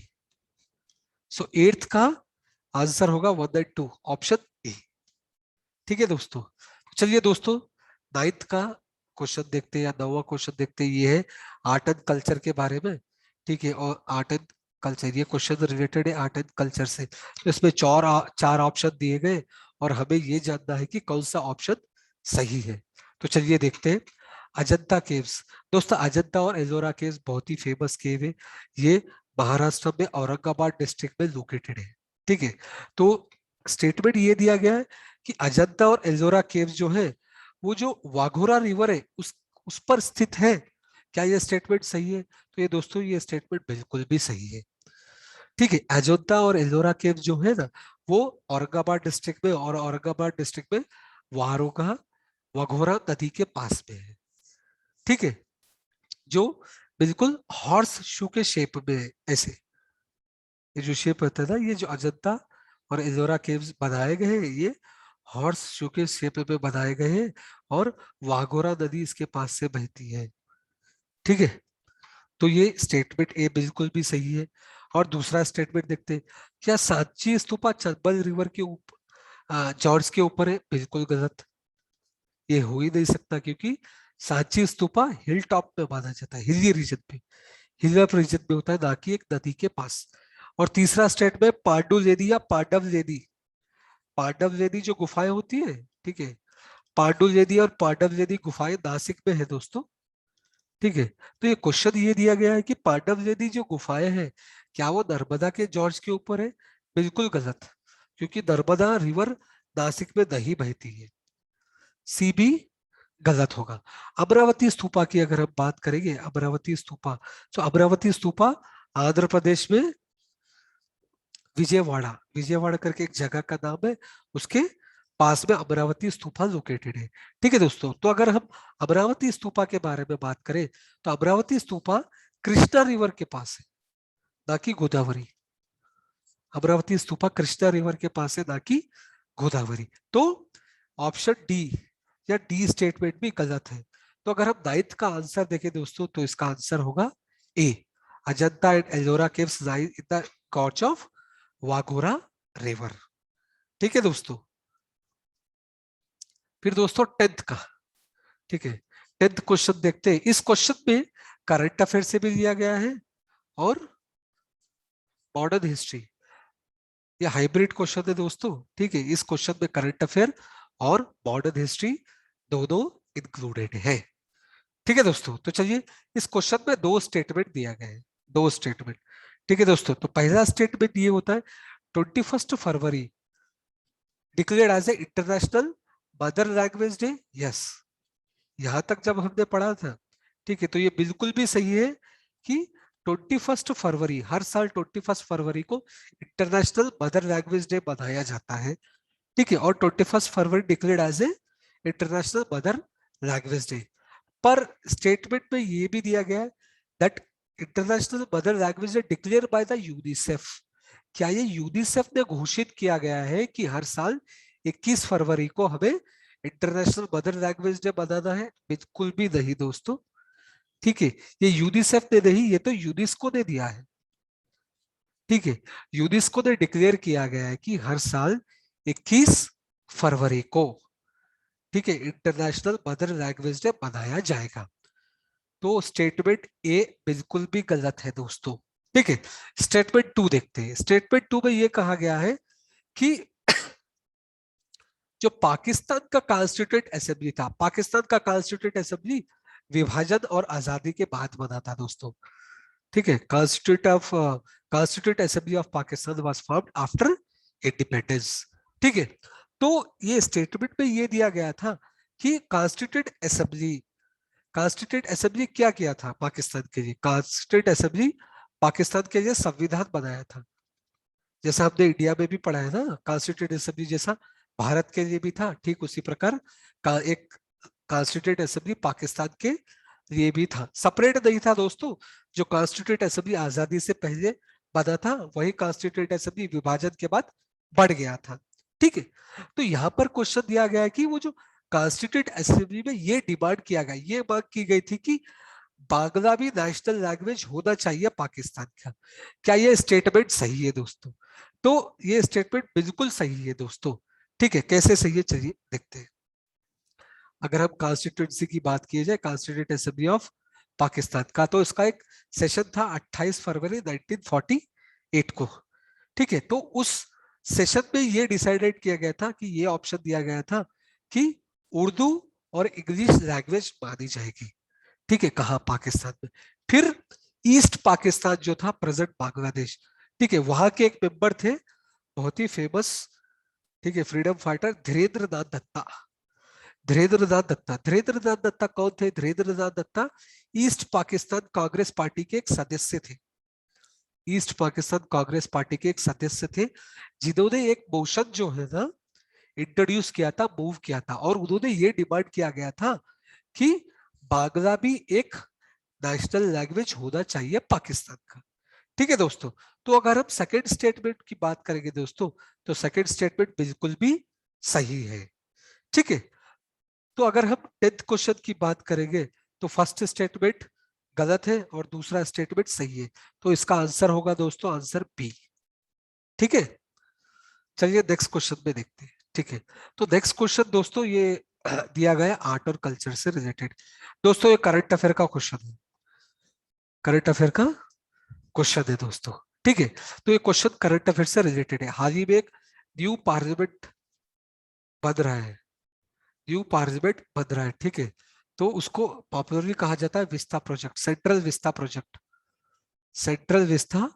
सो एट्थ का आंसर होगा 1 और 2, ऑप्शन ए। ठीक है दोस्तों, चलिए दोस्तों नाइन्थ का क्वेश्चन देखते हैं या नौवां क्वेश्चन देखते हैं। ये है आर्ट एंड कल्चर के बारे में। ठीक है, और आर्ट एंड कल्चर, ये क्वेश्चन रिलेटेड है आर्ट एंड कल्चर से। तो इसमें चार ऑप्शन दिए गए और हमें ये जानना है कि कौन सा ऑप्शन सही है। तो चलिए देखते हैं। अजंता केव्स, दोस्तों अजंता और एलोरा केव्स बहुत ही फेमस केव है। ये महाराष्ट्र में औरंगाबाद डिस्ट्रिक्ट में लोकेटेड है। ठीक है, तो स्टेटमेंट ये दिया गया है कि अजंता और एलोरा केव्स जो है वो जो वाघोरा रिवर है उस पर स्थित है। क्या ये स्टेटमेंट सही है? तो ये दोस्तों ये स्टेटमेंट बिल्कुल भी सही है। ठीक है, अजंता और एलोरा केव्स जो है ना वो औरंगाबाद डिस्ट्रिक्ट में, और औरंगाबाद डिस्ट्रिक्ट में वारों का वाघोरा नदी के पास में है। ठीक है, जो बिल्कुल हॉर्स शू के शेप में है, ऐसे ये जो शेप होता है ना, ये जो अजंता और एलोरा केव्स बनाए गए हैं ये हॉर्स शू के शेप में बनाए गए हैं, और वाघोरा नदी इसके पास से बहती है। ठीक है, तो ये स्टेटमेंट ए बिल्कुल भी सही है। और दूसरा स्टेटमेंट देखते हैं। क्या सांची स्तूपा चंबल रिवर के ऊपर, जॉर्ज के ऊपर है? बिल्कुल गलत, ये हो ही नहीं सकता, क्योंकि सांची स्तूपा हिल टॉप पे माना जाता है, हिली रीजन पे, हिल रीजन में होता है, ना कि एक नदी के पास। और तीसरा स्टेट में पांडुलेदी या पांडवलेदी, पांडवलेदी जो गुफाएं होती है, ठीक है, पांडुलेदी और पांडवलेदी गुफाएं नासिक में है दोस्तों। ठीक है, तो ये क्वेश्चन ये दिया गया है कि पांडवलेदी जो गुफाएं हैं क्या वो नर्मदा के जॉर्ज के ऊपर है? बिल्कुल गलत, क्योंकि नर्मदा रिवर नासिक में नहीं बहती है। सी भी गलत होगा। अमरावती स्तूपा की अगर हम बात करेंगे, अमरावती स्तूपा, तो अमरावती स्तूपा आंध्र प्रदेश में विजयवाड़ा, विजयवाड़ा करके एक जगह का नाम है, उसके पास में अमरावती स्तूपा लोकेटेड है। ठीक है दोस्तों, तो अगर हम अमरावती स्तूपा के बारे में बात करें तो अमरावती स्तूपा कृष्णा रिवर के पास है, ना कि गोदावरी। अमरावती स्तूपा कृष्णा रिवर के पास है, ना कि गोदावरी। तो ऑप्शन डी या डी स्टेटमेंट भी गलत है। तो अगर हम नाइन्थ का आंसर देखें दोस्तों तो इसका आंसर होगा A, Ajanta and Ellora caves lie in the gorge of Waghora river. ठीक है दोस्तों, फिर दोस्तों टेंथ का, ठीक है, टेंथ क्वेश्चन देखते हैं। इस क्वेश्चन में करंट अफेयर से भी दिया गया है और मॉडर्न हिस्ट्री, ये हाइब्रिड क्वेश्चन है दोस्तों। ठीक है, इस क्वेश्चन में करंट अफेयर और मॉडर्न हिस्ट्री दोनों इंक्लूडेड है। ठीक है दोस्तों, तो चलिए, इस क्वेश्चन में दो स्टेटमेंट दिया गया है, दो स्टेटमेंट। ठीक है दोस्तों, तो पहला स्टेटमेंट ये होता है 21 February declared as a international mother language day. Yes, यहां तक जब हमने पढ़ा था, ठीक है, तो ये बिल्कुल भी सही है कि 21 फरवरी, हर साल 21 फरवरी को इंटरनेशनल मदर लैंग्वेज डे मनाया जाता है। ठीक है, और 21 February declared as a international mother language day. पर स्टेटमेंट में ये भी दिया गया है that international mother language day declare by the UNICEF. क्या ये यूनिसेफ ने घोषित किया गया है कि हर साल 21 फरवरी को हमें इंटरनेशनल मदर लैंग्वेज डे मनाना है? बिल्कुल भी नहीं दोस्तों। ठीक है, ये यूनिसेफ ने नहीं, ये तो यूनेस्को ने दिया है। ठीक है, यूनेस्को ने डिक्लेयर किया गया है कि हर साल 21 फरवरी को, ठीक है, इंटरनेशनल मदर लैंग्वेज डे मनाया जाएगा। तो स्टेटमेंट ए बिल्कुल भी गलत है दोस्तों। ठीक है, स्टेटमेंट टू देखते हैं। स्टेटमेंट टू में यह कहा गया है कि जो पाकिस्तान का कॉन्स्टिट्यूएंट असेंबली था, पाकिस्तान का कॉन्स्टिट्यूएंट असेंबली विभाजन और आजादी के बाद बना था दोस्तों। ठीक है, constituent assembly of Pakistan was formed after independence. ठीक है, तो ये स्टेटमेंट में ये दिया गया था कि कॉन्स्टिट्यूएंट असेंबली क्या किया था पाकिस्तान के लिए? कॉन्स्टिट्यूएंट असेंबली पाकिस्तान के लिए संविधान बनाया था, जैसा हमने इंडिया में भी पढ़ा है ना, कॉन्स्टिट्यूएंट असेंबली जैसा भारत के लिए भी था, ठीक उसी प्रकार का एक कॉन्स्टिट्यूएंट असेंबली पाकिस्तान के लिए भी था। सेपरेट नहीं था दोस्तों। जो कॉन्स्टिट्यूएंट असेंबली आजादी से पहले बना था, वही कॉन्स्टिट्यूएंट असेंबली विभाजन के बाद बढ़ गया था। ठीक है, तो यहाँ पर क्वेश्चन दिया गया है कि वो जो कॉन्स्टिट्यूएंट असेंबली में ये डिमांड किया गया, ये मांग की गई थी कि बांग्ला भी नेशनल लैंग्वेज होना चाहिए पाकिस्तान का। क्या ये स्टेटमेंट सही है दोस्तों? तो ये स्टेटमेंट बिल्कुल सही है दोस्तों। ठीक है, कैसे सही है चलिए देखते हैं। अगर हम कॉन्स्टिट्यूंसी की बात की जाए, कॉन्स्टिट्यूंट असेंबली ऑफ पाकिस्तान का, तो इसका एक सेशन था 28 फरवरी 1948 को। ठीक है, तो उस सेशन में ये डिसाइडेड किया गया था कि ये ऑप्शन दिया गया था कि उर्दू और इंग्लिश लैंग्वेज मानी जाएगी। ठीक है, कहा पाकिस्तान में। फिर ईस्ट पाकिस्तान जो था, प्रेजेंट बांग्लादेश, ठीक है, वहां के एक मेंबर थे बहुत ही फेमस, ठीक है, फ्रीडम फाइटर धीरेन्द्र नाथ दत्ता। धीरेन्द्र नाथ दत्ता कौन थे? धीरेन्द्र नाथ दत्ता ईस्ट पाकिस्तान कांग्रेस पार्टी के एक सदस्य थे। ईस्ट पाकिस्तान कांग्रेस पार्टी के एक सदस्य थे, जिन्होंने एक मोशन जो है ना इंट्रोड्यूस किया था, मूव किया था, और उन्होंने ये डिमांड किया गया था कि बांग्ला भी एक नेशनल लैंग्वेज होना चाहिए पाकिस्तान का। ठीक है दोस्तों, तो अगर हम सेकंड स्टेटमेंट की बात करेंगे दोस्तों, तो सेकंड स्टेटमेंट बिल्कुल भी सही है। ठीक है, तो अगर हम 10th क्वेश्चन की बात करेंगे तो फर्स्ट स्टेटमेंट गलत है और दूसरा स्टेटमेंट सही है। तो इसका आंसर होगा दोस्तों आंसर बी। ठीक है, चलिए नेक्स्ट क्वेश्चन में देखते हैं। ठीक है, तो नेक्स्ट क्वेश्चन दोस्तों ये दिया गया आर्ट और कल्चर से रिलेटेड। दोस्तों ये करंट अफेयर का क्वेश्चन है, करंट अफेयर का क्वेश्चन है दोस्तों। ठीक है, तो ये क्वेश्चन करंट अफेयर से रिलेटेड है। हाल ही में एक न्यू पार्लियामेंट बन रहा है, न्यू पार्लियामेंट बन रहा है, ठीक है, तो उसको पॉपुलरली कहा जाता है vista project, central vista project, central vista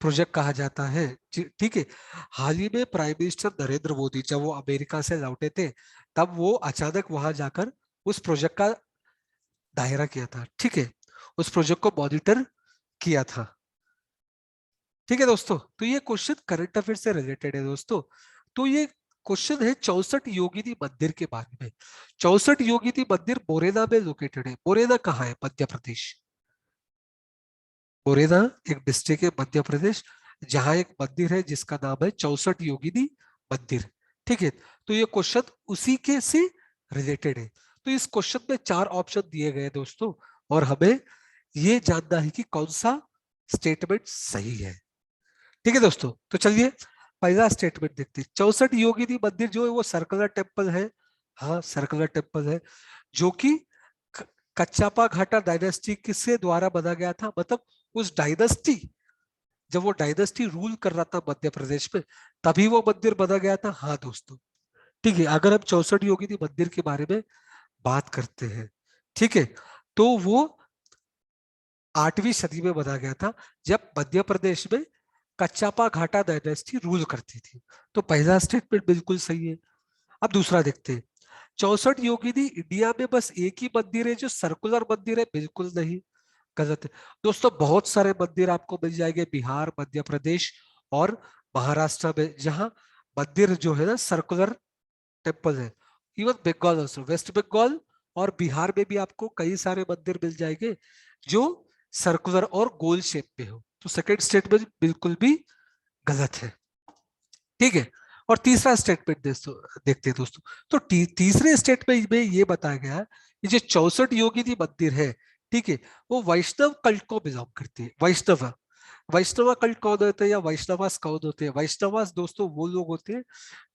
project कहा जाता है, ठीक है। हाल ही में प्राइम मिनिस्टर नरेंद्र मोदी जब वो अमेरिका से लौटे थे, तब वो अचानक वहां जाकर उस प्रोजेक्ट का दायरा किया था, ठीक है, उस प्रोजेक्ट को मॉनिटर किया था, ठीक है दोस्तों। तो ये क्वेश्चन करंट अफेयर से रिलेटेड है दोस्तों। तो ये क्वेश्चन है 64 योगिनी मंदिर के बारे में। 64 योगिनी मंदिर मोरेना में लोकेटेड है। मोरेना कहाँ है? मध्य प्रदेश। मोरेना एक डिस्ट्रिक्ट है मध्य प्रदेश, जहां एक मंदिर है जिसका नाम है 64 योगिनी मंदिर, ठीक है। तो ये क्वेश्चन उसी के से रिलेटेड है। तो इस क्वेश्चन में 4 ऑप्शन दिए गए दोस्तों, और हमें ये जानना है कि कौन सा स्टेटमेंट सही है, ठीक है दोस्तों। तो चलिए पहला स्टेटमेंट देखते हैं। 64 योगिनी मंदिर जो है वो सर्कुलर टेम्पल है, हाँ सर्कुलर टेम्पल है, जो कि कच्चापा घाटा डायनेस्टी किसके द्वारा बना गया था, मतलब उस डायनेस्टी, जब वो डायनेस्टी रूल कर रहा था मध्य प्रदेश में, तभी वो मंदिर बना गया था, हाँ दोस्तों, ठीक है। अगर हम 64 योगिनी मंदिर के बारे में बात करते हैं, ठीक है, तो वो 8वीं सदी में बना गया था, जब मध्य प्रदेश में कच्चापा घाटा डायनेस्टी रूल करती थी। तो पहला स्टेटमेंट बिल्कुल सही है। अब दूसरा देखते हैं। 64 योगिनी इंडिया में बस एक ही मंदिर है जो सर्कुलर मंदिर है, बिल्कुल नहीं, गलत है दोस्तों। बहुत सारे मंदिर आपको मिल जाएंगे बिहार, मध्य प्रदेश और महाराष्ट्र में, जहां मंदिर जो है ना सर्कुलर टेम्पल है। Even Bengal also, West Bengal और बिहार में भी आपको कई सारे मंदिर मिल जाएंगे जो सर्कुलर और गोल शेप में हो। तो सेकंड स्टेटमेंट बिल्कुल भी गलत है, ठीक है। और तीसरा स्टेटमेंट देखते हैं दोस्तों। तो तीसरे स्टेटमेंट में ये बताया गया है कि जो 64 योगिनी मंदिर है, ठीक है, वो वैष्णव कल्ट को बिलोंग करती है। वैष्णव, वैष्णव कल्ट कौन होते हैं या वैष्णवास कौन होते हैं? वैष्णवास दोस्तों वो लोग होते हैं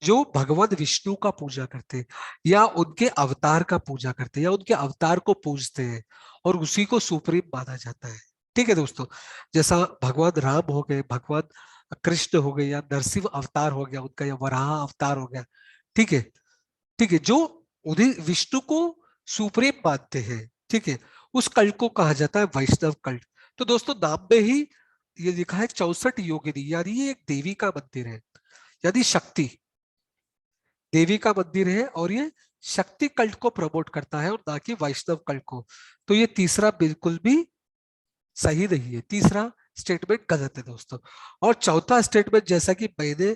जो भगवान विष्णु का पूजा करते हैं, या उनके अवतार का पूजा करते हैं, या उनके अवतार को पूजते हैं, और उसी को सुप्रीम माना जाता है, ठीक है दोस्तों। जैसा भगवान राम हो गए, भगवान कृष्ण हो गए, या नरसिंह अवतार हो गया उनका, या वराह अवतार हो गया, ठीक है, ठीक है, जो उन्हें विष्णु को सुप्रीम मानते हैं, ठीक है, उस कल्ट को कहा जाता है वैष्णव कल्ट। तो दोस्तों नाम में ही ये लिखा है 64 योगिनी, यानी ये एक देवी का मंदिर है, यानी शक्ति, देवी का मंदिर है, और ये शक्ति कल्ट को प्रमोट करता है और ना कि वैष्णव कल्ट को। तो ये तीसरा बिल्कुल भी सही नहीं है, तीसरा स्टेटमेंट गलत है दोस्तों। और चौथा स्टेटमेंट, जैसा कि मैंने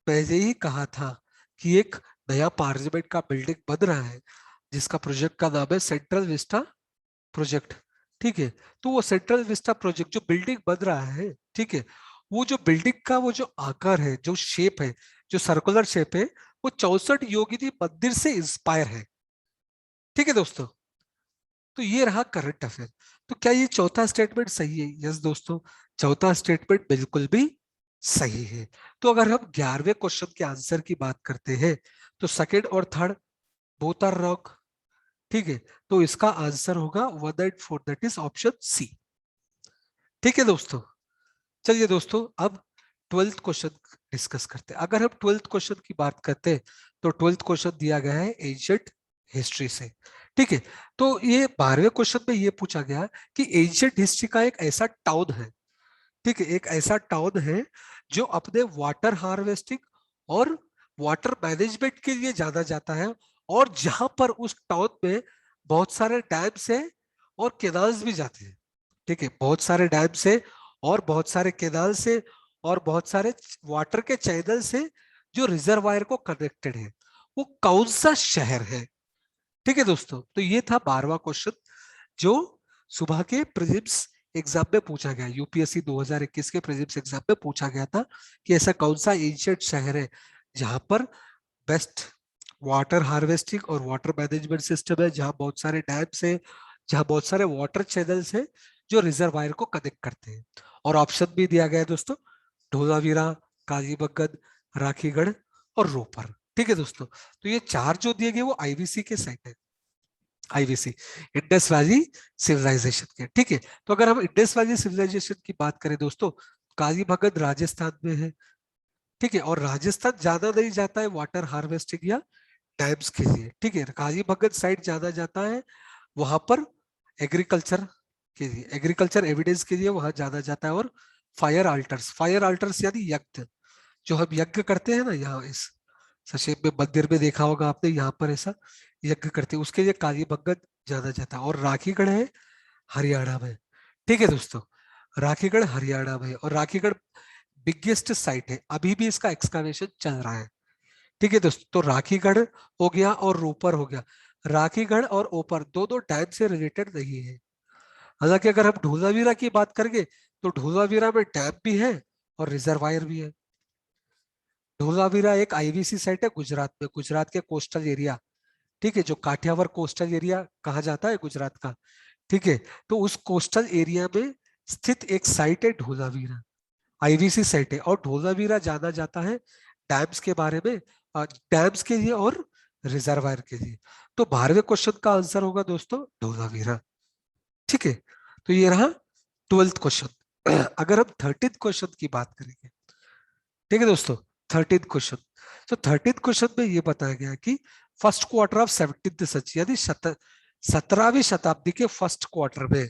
पहले ही कहा था कि एक नया पार्लियामेंट का बिल्डिंग बन रहा है, जिसका प्रोजेक्ट का नाम है सेंट्रल विस्टा प्रोजेक्ट, ठीक है। तो वो सेंट्रल विस्टा प्रोजेक्ट जो बिल्डिंग बन रहा है, ठीक है, वो जो बिल्डिंग का वो जो आकार है, जो शेप है, जो सर्कुलर शेप है, वो 64 योगिनी मंदिर से इंस्पायर है, ठीक है दोस्तों। तो ये रहा करंट अफेयर। तो क्या ये चौथा स्टेटमेंट सही है? यस दोस्तों, चौथा स्टेटमेंट बिल्कुल भी सही है। तो अगर हम 11वें क्वेश्चन के आंसर की बात करते हैं, तो सेकंड और थर्ड बोथ आर रॉन्ग, ठीक है। तो इसका आंसर होगा 1 and 4, that is option C, ठीक है दोस्तों। चलिए दोस्तों अब 12th क्वेश्चन डिस्कस करते हैं। अगर हम 12th क्वेश्चन की बात करते हैं, तो 12th क्वेश्चन दिया गया है एंशिएंट हिस्ट्री से, ठीक है। तो ये 12वें क्वेश्चन में ये पूछा गया कि एंशिएंट हिस्ट्री का एक ऐसा टाउन है, ठीक है, एक ऐसा टाउन है जो अपने वाटर हार्वेस्टिंग और वाटर मैनेजमेंट के लिए जाना जाता है, और जहां पर उस टाउन में बहुत सारे डैम्स है और केनाल्स भी जाते हैं, ठीक है, बहुत सारे डैम्स है और बहुत सारे केनाल से और बहुत सारे वाटर के चैनल से जो रिजर्वायर को कनेक्टेड है। वो कौन सा शहर है, ठीक है दोस्तों। तो ये था 12वां क्वेश्चन जो सुबह के प्रीलिम्स एग्जाम में पूछा गया, यूपीएससी 2021 के प्रीलिम्स एग्जाम में पूछा गया था कि ऐसा कौन सा एंशिएंट शहर है जहां पर बेस्ट वाटर हार्वेस्टिंग और वाटर मैनेजमेंट सिस्टम है, जहां बहुत सारे डैम्स है, जहां बहुत सारे वाटर चैनल्स है जो रिजर्वायर को कनेक्ट करते हैं। और ऑप्शन भी दिया गया है दोस्तों, धोलावीरा, कालीबंगन, राखीगढ़ और रोपर, ठीक है दोस्तों। तो ये 4 जो दिए गए वो आईवीसी के साइट है, आईवीसी, इंडस वैली सिविलाइजेशन के, ठीक है। तो अगर हम इंडस वैली सिविलाइजेशन की बात करें दोस्तों, काजी भगत राजस्थान में है, ठीक है, और राजस्थान ज्यादा नहीं जाता है वाटर हार्वेस्टिंग या डैम्स के लिए, ठीक है, काजी भगत साइड ज्यादा जाता है वहां पर एग्रीकल्चर के लिए, एग्रीकल्चर एविडेंस के लिए वहां ज्यादा जाता है। और फायर आल्टर्स यानी यज्ञ, जो हम यज्ञ करते हैं ना, यहाँ इस संक्षेप में मंदिर में देखा होगा आपने, यहाँ पर ऐसा यज्ञ करते हैं, उसके लिए काली भगत ज्यादा जाता है। और राखीगढ़ है हरियाणा में, ठीक है दोस्तों, राखीगढ़ हरियाणा में, और राखीगढ़ बिगेस्ट साइट है, अभी भी इसका एक्सकावेशन चल रहा है, ठीक है दोस्तों। तो राखीगढ़ हो गया और रोपर हो गया, राखीगढ़ और ओपर दो दो डैम से रिलेटेड नहीं है। हालांकि अगर हम ढोलावीरा की बात करेंगे तो ढोलावीरा में डैम भी है और रिजर्वायर भी है। ढोलावीरा एक आईवीसी साइट है गुजरात में, गुजरात के कोस्टल एरिया, ठीक है, जो काठियावाड़ कोस्टल एरिया कहा जाता है गुजरात का, ठीक है, तो उस कोस्टल एरिया में स्थित एक साइट है ढोलावीरा, आईवीसी साइट है। और ढोलावीरा जाना जाता है डैम्स के बारे में, डैम्स के लिए और रिजर्वायर के लिए। तो 12वें क्वेश्चन का आंसर होगा दोस्तों ढोलावीरा, ठीक है। तो ये रहा 12th क्वेश्चन। अगर हम 13th क्वेश्चन की बात करेंगे, ठीक है दोस्तों, 13th क्वेश्चन, तो 13th क्वेश्चन में ये बताया गया कि first quarter of 17th century यानी 17वीं शताब्दी के फर्स्ट क्वार्टर में,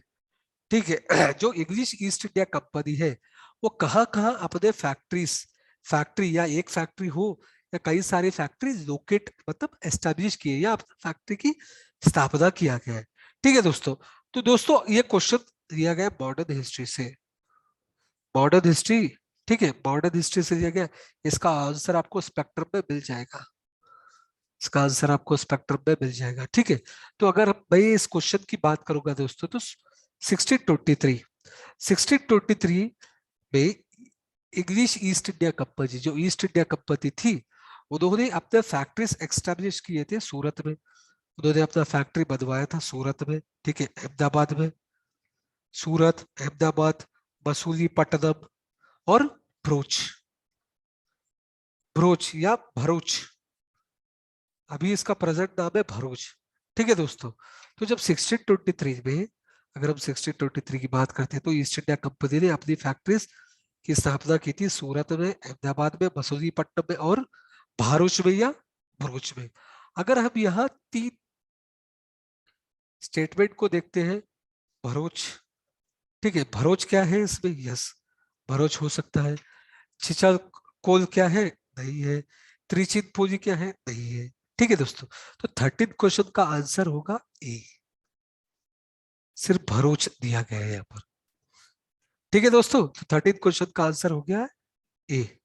ठीक है, जो इंग्लिश ईस्ट इंडिया कंपनी है वो कहाँ कहाँ अपने फैक्ट्री या एक फैक्ट्री हो या कई सारी फैक्ट्री लोकेट मतलब एस्टेब्लिश किए या फैक्ट्री की स्थापना किया गया है, ठीक है दोस्तों। तो दोस्तों ये क्वेश्चन दिया गया मॉडर्न हिस्ट्री से, मॉडर्न हिस्ट्री, ठीक है, मॉडर्न हिस्ट्री से दिया गया, इसका आंसर आपको स्पेक्ट्रम में मिल जाएगा, इसका आंसर आपको स्पेक्ट्रम में मिल जाएगा, ठीक है। तो अगर मैं इस क्वेश्चन की बात करूंगा दोस्तों तो 1623 में इंग्लिश ईस्ट इंडिया कंपनी, जो ईस्ट इंडिया कंपनी थी, उन्होंने अपने फैक्ट्रीज एक्स्टेब्लिश किए थे सूरत में, उन्होंने अपना फैक्ट्री बनवाया था सूरत में, ठीक है, अहमदाबाद में, सूरत, अहमदाबाद, मसूलीपट्टनम और भरूच, भरूच या भरूच, अभी इसका प्रेजेंट नाम है भरूच, ठीक है दोस्तों। तो जब 1623 में, अगर हम 1623 की बात करते हैं तो ईस्ट इंडिया कंपनी ने अपनी फैक्ट्रीज की स्थापना की थी सूरत में, अहमदाबाद में, मसूलीपट्टनम में और भरूच में या भरूच में। अगर हम यहाँ 3 स्टेटमेंट को देखते हैं, भरूच, ठीक है, भरूच क्या है इसमें, यस भरूच हो सकता है। छिछल कोल क्या है, नहीं है। त्रिचितपूजी क्या है, नहीं है, ठीक है दोस्तों। तो 13th क्वेश्चन का आंसर होगा ए, सिर्फ भरूच दिया गया है यहाँ पर, ठीक है दोस्तों। तो 13th क्वेश्चन का आंसर हो गया ए।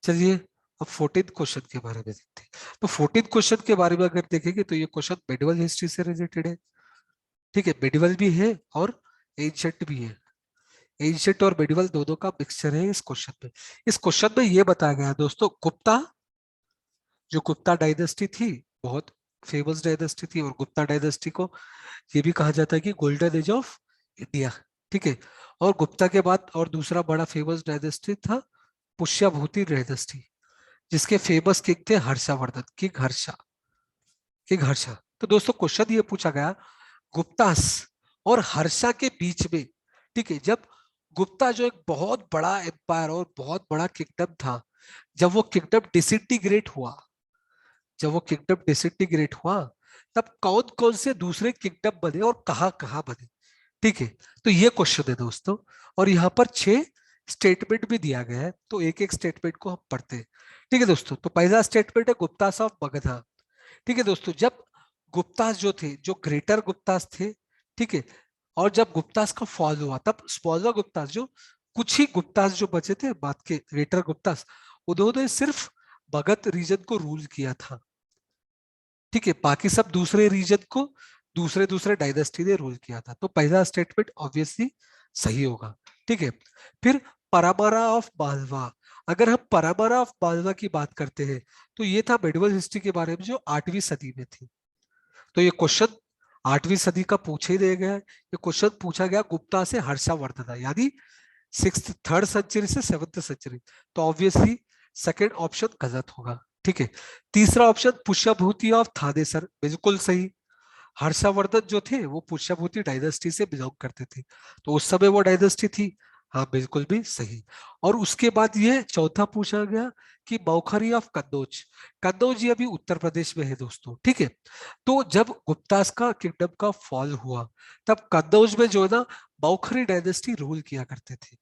चलिए अब 14th क्वेश्चन के बारे में देखते हैं। तो 14th क्वेश्चन के बारे में अगर देखेंगे तो ये क्वेश्चन मेडिवल हिस्ट्री से रिलेटेड है, ठीक है, मेडिवल भी है और एंशिएंट भी है, एंशिएंट और मेडिवल दोनों का मिक्सचर है इस क्वेश्चन में। इस क्वेश्चन में ये बताया गया दोस्तों, गुप्ता, जो गुप्ता डायनेस्टी थी, बहुत फेमस डायनेस्टी थी, और गुप्ता डायनेस्टी को ये भी कहा जाता है कि गोल्डन एज ऑफ इंडिया, ठीक है। और गुप्ता के बाद और दूसरा बड़ा फेमस डायनेस्टी था पुष्यभूति डायनेस्टी, जिसके फेमस किंग थे हर्षवर्धन, किंग हर्षा। तो दोस्तों क्वेश्चन ये पूछा गया, गुप्तास और हर्षा के बीच में, ठीक है, जब गुप्ता जो एक बहुत बड़ा एम्पायर और बहुत बड़ा किंगडम था, जब वो किंगडम डिसइंटीग्रेट हुआ, जब वो किंगडम डिसइंटीग्रेट हुआ, तब कौन कौन से दूसरे किंगडम बने और कहां कहां बने, ठीक है। तो ये क्वेश्चन है दोस्तों, और यहाँ पर 6 स्टेटमेंट भी दिया गया है, तो एक एक स्टेटमेंट को हम पढ़ते हैं, ठीक है दोस्तों। तो पहला स्टेटमेंट है गुप्तास ऑफ मगधा, ठीक है दोस्तों। जब गुप्तास जो थे, जो ग्रेटर गुप्तास थे, ठीक है, और जब गुप्तास का फॉल हुआ तब स्मॉलर गुप्तास, जो कुछ ही गुप्तास जो बचे थे बाद के ग्रेटर गुप्तास, उन्होंने सिर्फ मगध रीजन को रूल किया था, ठीक है, बाकी सब दूसरे रीजन को दूसरे दूसरे डायनेस्टी ने रूल किया था। तो पहला स्टेटमेंट ऑब्वियसली सही होगा, ठीक है। फिर परमारा ऑफ मालवा, अगर हम परमारा ऑफ मालवा की बात करते हैं तो ये था मेडिवल हिस्ट्री के बारे में जो 8वीं सदी में थी। तो ये क्वेश्चन 8वीं सदी का पूछे ही गया है, ये क्वेश्चन पूछा गया गुप्ता से हर्षवर्धन, यानी 3rd सेंचुरी से 7th सेंचुरी। तो ऑब्वियसली सेकंड ऑप्शन गलत होगा, ठीक है। तीसरा ऑप्शन पुष्यभूति ऑफ थानेसर, बिल्कुल सही। हर्षवर्धन जो थे वो पुष्यभूति डायनेस्टी से बिलोंग करते थे, तो उस समय वो डायनेस्टी थी। हाँ बिल्कुल भी सही। और उसके बाद ये चौथा पूछा गया कि बौखरी ऑफ कन्नौज। कन्नौज ये अभी उत्तर प्रदेश में है दोस्तों, ठीक है। तो जब गुप्तास का किंगडम का फॉल हुआ तब कन्नौज में जो है ना बौखरी डायनेस्टी रूल किया करते थे,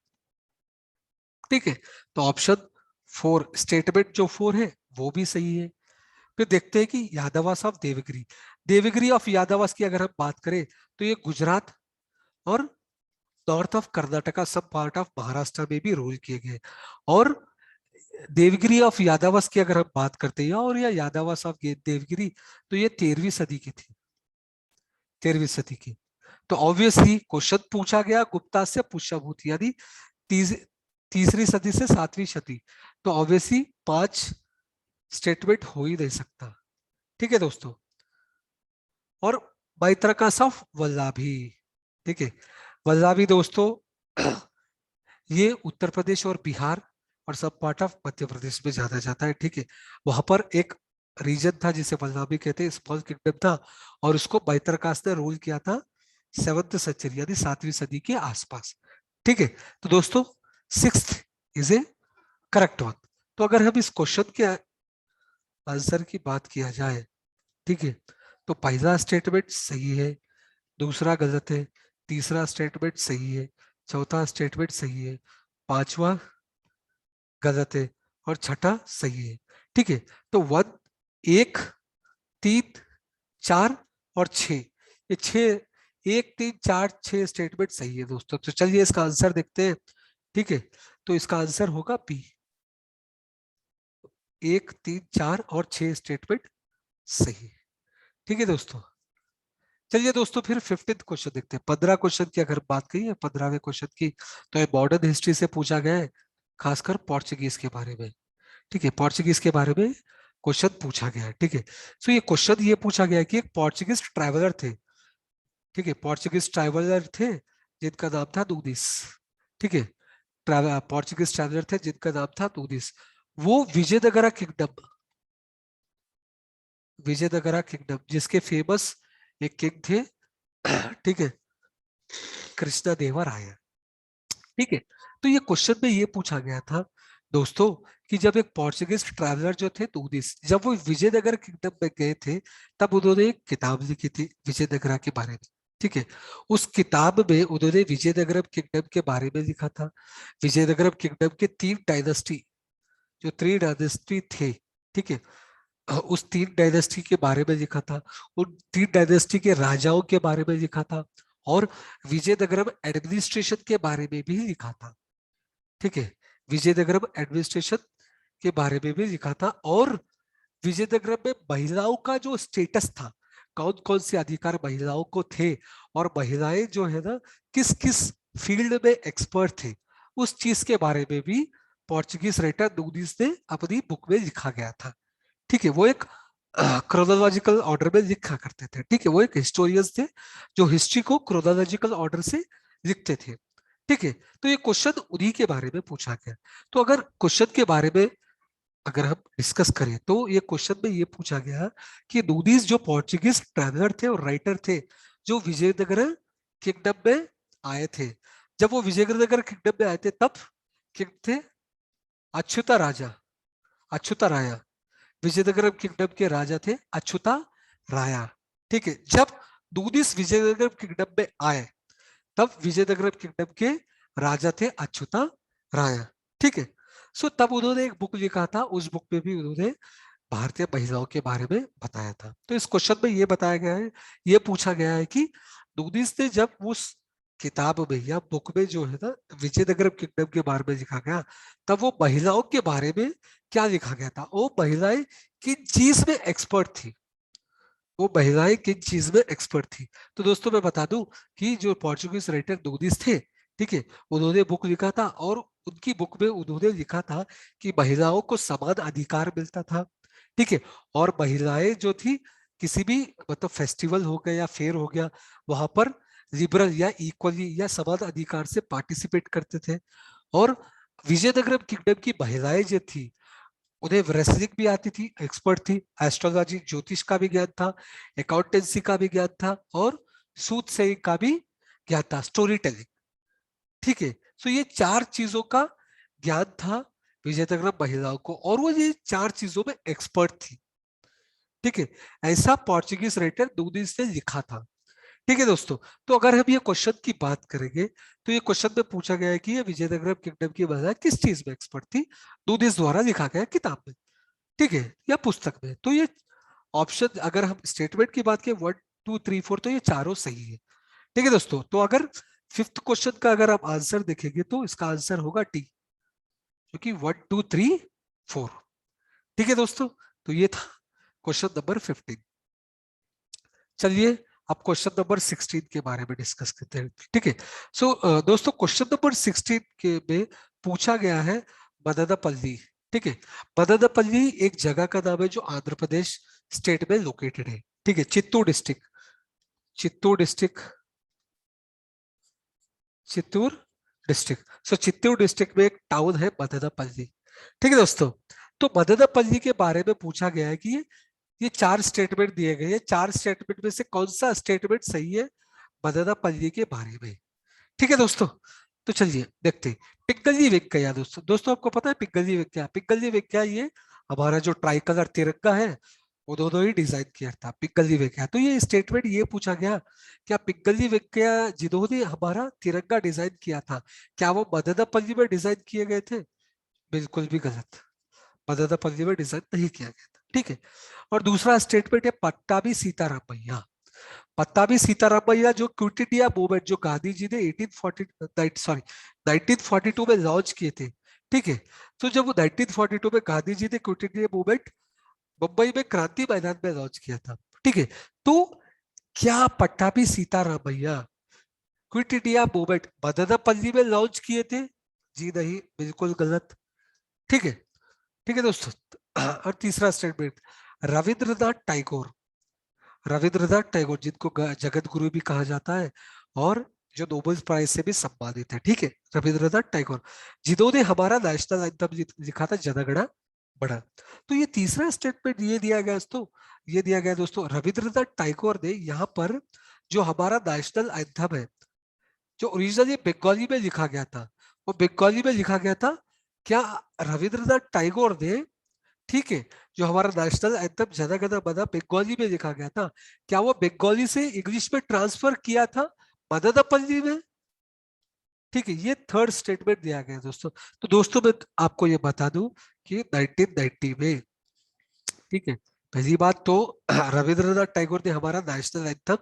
ठीक है। तो ऑप्शन 4 स्टेटमेंट जो 4 है वो भी सही है। फिर देखते हैं कि यादवास ऑफ देवगिरी। देवगिरी ऑफ यादवास की अगर हम बात करें तो ये गुजरात और नॉर्थ ऑफ कर्नाटका सब पार्ट ऑफ महाराष्ट्र में भी रूल किए गए। और देवगिरी ऑफ यादवास की अगर हम बात करते हैं और या यादवास ऑफ देवगिरी, तो ये 13वीं सदी की थी, 13वीं सदी की। तो ऑब्वियसली क्वेश्चन पूछा गया गुप्ता से पुष्यभूत, यानी तीस, तीसरी सदी से 7वीं सदी। तो ऑब्वियसली 5 स्टेटमेंट हो ही नहीं सकता, ठीक है दोस्तों। और बैतरकास ऑफ वल्लभी, ठीक है। वल्लभी दोस्तों ये उत्तर प्रदेश और बिहार और सब पार्ट ऑफ मध्य प्रदेश में जाना जाता है, ठीक है। वहां पर एक रीजन था जिसे वल्लभी कहते हैं, स्मॉल किंगडम था, और उसको बैतरकास ने रूल किया था 7th सेंचुरी यानी 7वीं सदी के आसपास, ठीक है। तो दोस्तों 6th is A correct one. तो अगर हम इस क्वेश्चन के आंसर की बात किया जाए, ठीक है, तो पहला स्टेटमेंट सही है, दूसरा गलत है, तीसरा स्टेटमेंट सही है, चौथा स्टेटमेंट सही है, पांचवा गलत है और छठा सही है, ठीक है। तो 1, 1, 3, 4 और 6, ये 6, 1, 3, 4, 6 स्टेटमेंट सही है दोस्तों। तो चलिए इसका आंसर देखते हैं, ठीक है। तो इसका आंसर होगा बी, 1, 3, 4 और 6 स्टेटमेंट सही, ठीक है दोस्तों। चलिए दोस्तों फिर 15th क्वेश्चन देखते हैं। 15 क्वेश्चन की अगर बात करी है, 15वें क्वेश्चन की, तो ये मॉडर्न हिस्ट्री से पूछा गया है, खासकर पोर्चुगीज के बारे में, ठीक है। पोर्चुगीज के बारे में क्वेश्चन पूछा गया है, ठीक है। सो ये क्वेश्चन ये पूछा गया है कि एक पोर्चुगीज ट्रैवलर थे, ठीक है, पोर्चुगीज ट्रैवलर थे जिनका नाम था नूदिस, ठीक है। पोर्चुगीज ट्रैवलर थे जिनका नाम था नूदिस। वो विजयनगरा किंगडम, विजयनगरा किंगडम जिसके फेमस एक किंग थे, ठीक है, कृष्णा देवा राय, ठीक है। तो ये क्वेश्चन में ये पूछा गया था दोस्तों कि जब एक पोर्चुगीज ट्रैवलर जो थे तूदिस, जब वो विजयनगर किंगडम में गए थे तब उन्होंने एक किताब लिखी थी विजयनगरा के बारे में, ठीक है। उस किताब में उन्होंने विजयनगरम किंगडम के बारे में लिखा था। विजयनगरम किंगडम के 3 डायनेस्टी, जो 3 डायनेस्टी थे, ठीक है, उस 3 डायनेस्टी के बारे में लिखा था, उन 3 डायनेस्टी के राजाओं के बारे में लिखा था, और विजयनगरम एडमिनिस्ट्रेशन के बारे में भी लिखा था, ठीक है। विजयनगरम एडमिनिस्ट्रेशन के बारे में भी लिखा था, और विजयनगरम में महिलाओं का जो स्टेटस था, कौन कौन से अधिकार महिलाओं को थे, और महिलाएं जो है ना किस किस फील्ड में एक्सपर्ट थे, उस चीज के बारे में भी पोर्चुगीज राइटर नूनिस ने अपनी बुक में लिखा गया था, ठीक है। वो एक क्रोनोलॉजिकल ऑर्डर में लिखा करते थे, ठीक है। वो एक हिस्टोरियंस थे जो हिस्ट्री को क्रोनोलॉजिकल ऑर्डर से लिखते थे, ठीक है। तो ये क्वेश्चन उन्हीं के बारे में पूछा गया। तो अगर क्वेश्चन के बारे में अगर हम डिस्कस करें तो ये क्वेश्चन में ये पूछा गया कि नूनीस जो पोर्चुगीज ट्रैवलर थे और राइटर थे जो विजयनगर किंगडम में आए थे, जब वो विजयनगर किंगडम में आए थे तब किंग थे अच्युता राजा, अच्युता राया। विजयनगर किंगडम के राजा थे अच्युता राया, ठीक है। जब नूनीस विजयनगर किंगडम में आए तब विजयनगर किंगडम के राजा थे अच्युता राया, ठीक है। सो तब उन्होंने एक बुक लिखा था, उस बुक में भी उन्होंने भारतीय महिलाओं के बारे में बताया था। तो इस क्वेश्चन में ये बताया गया है, ये पूछा गया है कि नूनीस ने जब उस किताब में या बुक में जो है ना विजयनगर किंगडम के बारे में लिखा गया, तब वो महिलाओं के बारे में क्या लिखा गया था, वो महिलाएं किन चीज में एक्सपर्ट थी, वो महिलाएं किन चीज में एक्सपर्ट थी। तो दोस्तों मैं बता दूं कि जो पोर्चुगीज राइटर नूनीस थे, ठीक है, उन्होंने बुक लिखा था, और उनकी बुक में उन्होंने लिखा था कि महिलाओं को समान अधिकार मिलता था, ठीक है। और महिलाएं जो थी किसी भी मतलब फेस्टिवल हो गया या फेयर हो गया, वहां पर लिबरल या इक्वली या समान अधिकार से पार्टिसिपेट करते थे। और विजयनगरम किंगडम की महिलाएं जो थी उन्हें रेसलिंग भी आती थी, एक्सपर्ट थी, एस्ट्रोलॉजी ज्योतिष का भी ज्ञान था, अकाउंटेंसी का भी ज्ञान था, और सूद सेइंग का भी ज्ञान था, स्टोरी टेलिंग, ठीक है। सो ये 4 चीजों का ज्ञान था विजयनगरम महिलाओं को, और वो ये 4 चीजों में एक्सपर्ट थी। ठीक है, ऐसा पोर्चुगीज राइटर दूदिस ने लिखा था। ठीक है दोस्तों, तो अगर हम ये क्वेश्चन की बात करेंगे तो ये क्वेश्चन में पूछा गया है कि ये विजयनगरम किंगडम की महिला किस चीज में एक्सपर्ट थी, दूदिस द्वारा लिखा गया किताब में, ठीक है, या पुस्तक में। तो ये ऑप्शन, अगर हम स्टेटमेंट की बात करें 1 2 3 4, तो ये चारों सही है। ठीक है दोस्तों, तो अगर फिफ्थ क्वेश्चन का अगर आप आंसर देखेंगे तो इसका आंसर होगा टी, क्योंकि 1 2 3 4। ठीक है दोस्तों, तो ये था क्वेश्चन नंबर 15। चलिए अब क्वेश्चन नंबर 16 के बारे में डिस्कस करते हैं। ठीक है, सो दोस्तों क्वेश्चन नंबर 16 के में पूछा गया है मदनपल्ली। ठीक है, मदनपल्ली एक जगह का नाम है जो आंध्र प्रदेश स्टेट में लोकेटेड है। ठीक है, Chittoor district, Chittoor district, Chittoor district. So Chittoor district में एक टाउन है मदनपल्ली। ठीक है दोस्तों, तो मदनपल्ली के बारे में पूछा गया है कि ये 4 स्टेटमेंट दिए गए हैं, 4 स्टेटमेंट में से कौन सा स्टेटमेंट सही है मदनपल्ली के बारे में। ठीक है दोस्तों, तो चलिए देखते हैं। पिंगली वेंकैया, दोस्तों दोस्तों आपको पता है पिंगली वेंकैया, पिंगली वेंकैया ये हमारा जो ट्राई कलर तिरंगा है वो दोनों ही डिजाइन किया था पिंगली वेंकैया। तो ये स्टेटमेंट ये पूछा गया, क्या पिंगली वेंकैया जिन्होंने हमारा तिरंगा डिजाइन किया था, क्या वो मदनपल्ली में डिजाइन किए गए थे? बिल्कुल भी गलत, मदनपल्ली में डिजाइन नहीं किया गया था। ठीक है, और दूसरा स्टेटमेंट है पट्टाभी सीतारामैया। पट्टाभी सीतारामैया जो क्विट इंडिया मूवमेंट जो गांधी जी ने 1942 में लॉन्च किए थे। ठीक है, तो जब वो 1942 में गांधी जी ने क्विट इंडिया मूवमेंट मुंबई में क्रांति मैदान में लॉन्च किया था। ठीक है, तो क्या Pattabhi Sitaramayya quit India movement Madanapalle में लॉन्च किए थे? जी नहीं, बिल्कुल गलत। ठीक है, ठीक है दोस्तों, और तीसरा स्टेटमेंट रविंद्रनाथ टैगोर, रविंद्रनाथ टैगोर जिनको जगत गुरु भी कहा जाता है और जो नोबेल प्राइज से भी सम्मानित है। ठीक है, रविंद्रनाथ टैगोर जिन्होंने हमारा नेशनल एंथम लिखा था जनगणा बड़ा। तो ये तीसरा स्टेटमेंट ये दिया गया दोस्तों, ये दिया गया दोस्तों रविंद्रनाथ टैगोर ने यहाँ पर जो हमारा नेशनल एंथम है जो ओरिजिनली बंगाली में लिखा गया था, वो बंगाली में लिखा गया था। क्या रविंद्रनाथ टैगोर ने, ठीक है, जो हमारा नेशनल एंथम जन गण मन बंगाली में लिखा गया था, क्या वो बंगाली से इंग्लिश में ट्रांसफर किया था मदनपल्ली में? ठीक है, ये थर्ड स्टेटमेंट दिया गया दोस्तों। तो दोस्तों मैं आपको ये बता दूं कि 1990 में, ठीक है, पहली बात तो रविंद्रनाथ टैगोर ने हमारा नेशनल एंथम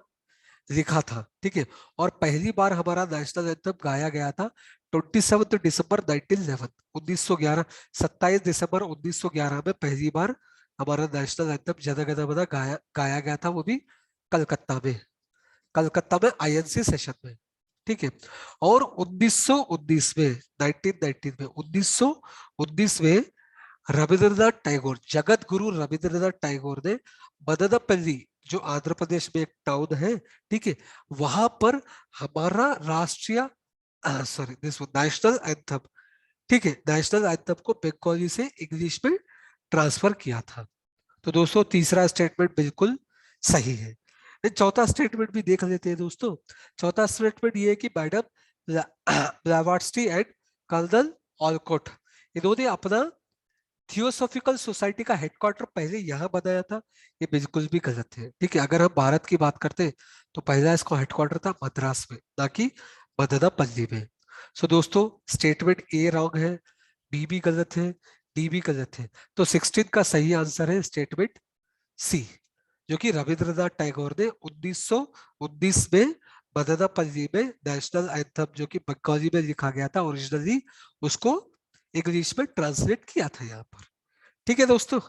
लिखा था। ठीक है, और पहली बार हमारा नेशनल एंथम गाया गया था 27 दिसंबर 1911, 1911, 27 दिसंबर 1911 में पहली बार हमारा नेशनल एंथम जन गण मन गाया गया था, वो भी कलकत्ता में, कलकत्ता में आईएनसी सेशन में। ठीक है, और 1919 में, 1919 में, 1919 में रविंद्रनाथ टैगोर, जगत गुरु रविंद्रनाथ टैगोर ने मदनपल्ली जो आंध्र प्रदेश में एक टाउन है, ठीक है, वहां पर हमारा राष्ट्रीय सॉरी दिस नेशनल एंथम, ठीक है, नेशनल एंथम को बंगाली से इंग्लिश में ट्रांसफर किया था। तो दोस्तों तीसरा स्टेटमेंट बिल्कुल सही है। चौथा स्टेटमेंट भी देख लेते हैं दोस्तों। चौथा स्टेटमेंट ये है कि मैडम ब्लैवाट्स्की एंड कर्नल ऑलकोट इन्होंने अपना थियोसॉफिकल सोसाइटी का हेडक्वार्टर पहले यहाँ बनाया था। ये बिल्कुल भी गलत है। ठीक है, अगर हम भारत की बात करते हैं तो पहला इसका हेडक्वार्टर था मद्रास में, ना कि मदनपल्ली में। सो दोस्तों स्टेटमेंट ए रॉन्ग है, बी भी गलत है, डी भी गलत है। तो 16 का सही आंसर है स्टेटमेंट सी, जो कि रविंद्रनाथ टैगोर ने 1919 में मदनपल्ली में नेशनल एंथम जो कि बंगाली में लिखा गया था ओरिजिनली, उसको इंग्लिश में ट्रांसलेट किया था यहाँ पर। ठीक है दोस्तों,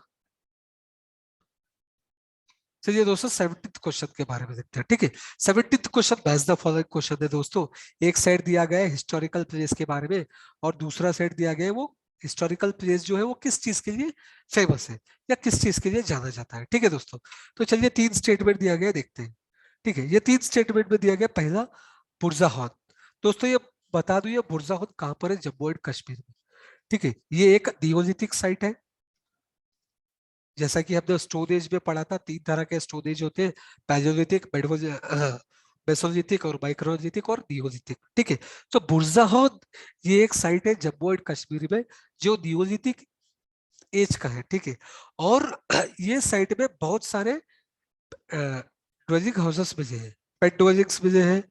चलिए दोस्तों 17th क्वेश्चन के बारे में देखते हैं। ठीक है, 17th question match the following question है दोस्तों। एक साइड दिया गया है हिस्टोरिकल प्लेस के बारे में और दूसरा साइड दिया गया है वो हिस्टोरिकल प्लेस जो है वो किस चीज के लिए फेमस है या किस चीज के लिए जाना जाता है। ठीक है दोस्तों, तो चलिए 3 स्टेटमेंट दिया गया देखते हैं। ठीक है, ये 3 स्टेटमेंट में दिया गया पहला बुरजाहन। दोस्तों ये बता दूं ये बुरजाहन कहां पर है? जम्मू एंड कश्मीर में। ठीक है, ये एक नियोलिथिक साइट है। जैसा कि हमने स्टोन एज में पढ़ा था 3 तरह के स्टोन एज होते हैं, पैलियोलिथिक, मेसोलिथिक और माइक्रोलिथिक और नियोलिथिक। ठीक है, तो बुर्जाहोद ये एक साइट है जम्मू एंड कश्मीर में जो नियोलिथिक एज का है। ठीक है, और ये साइट में बहुत सारे ड्वेलिंग हाउसेस मिले हैं, पेट ड्वेलिंग्स मिले हैं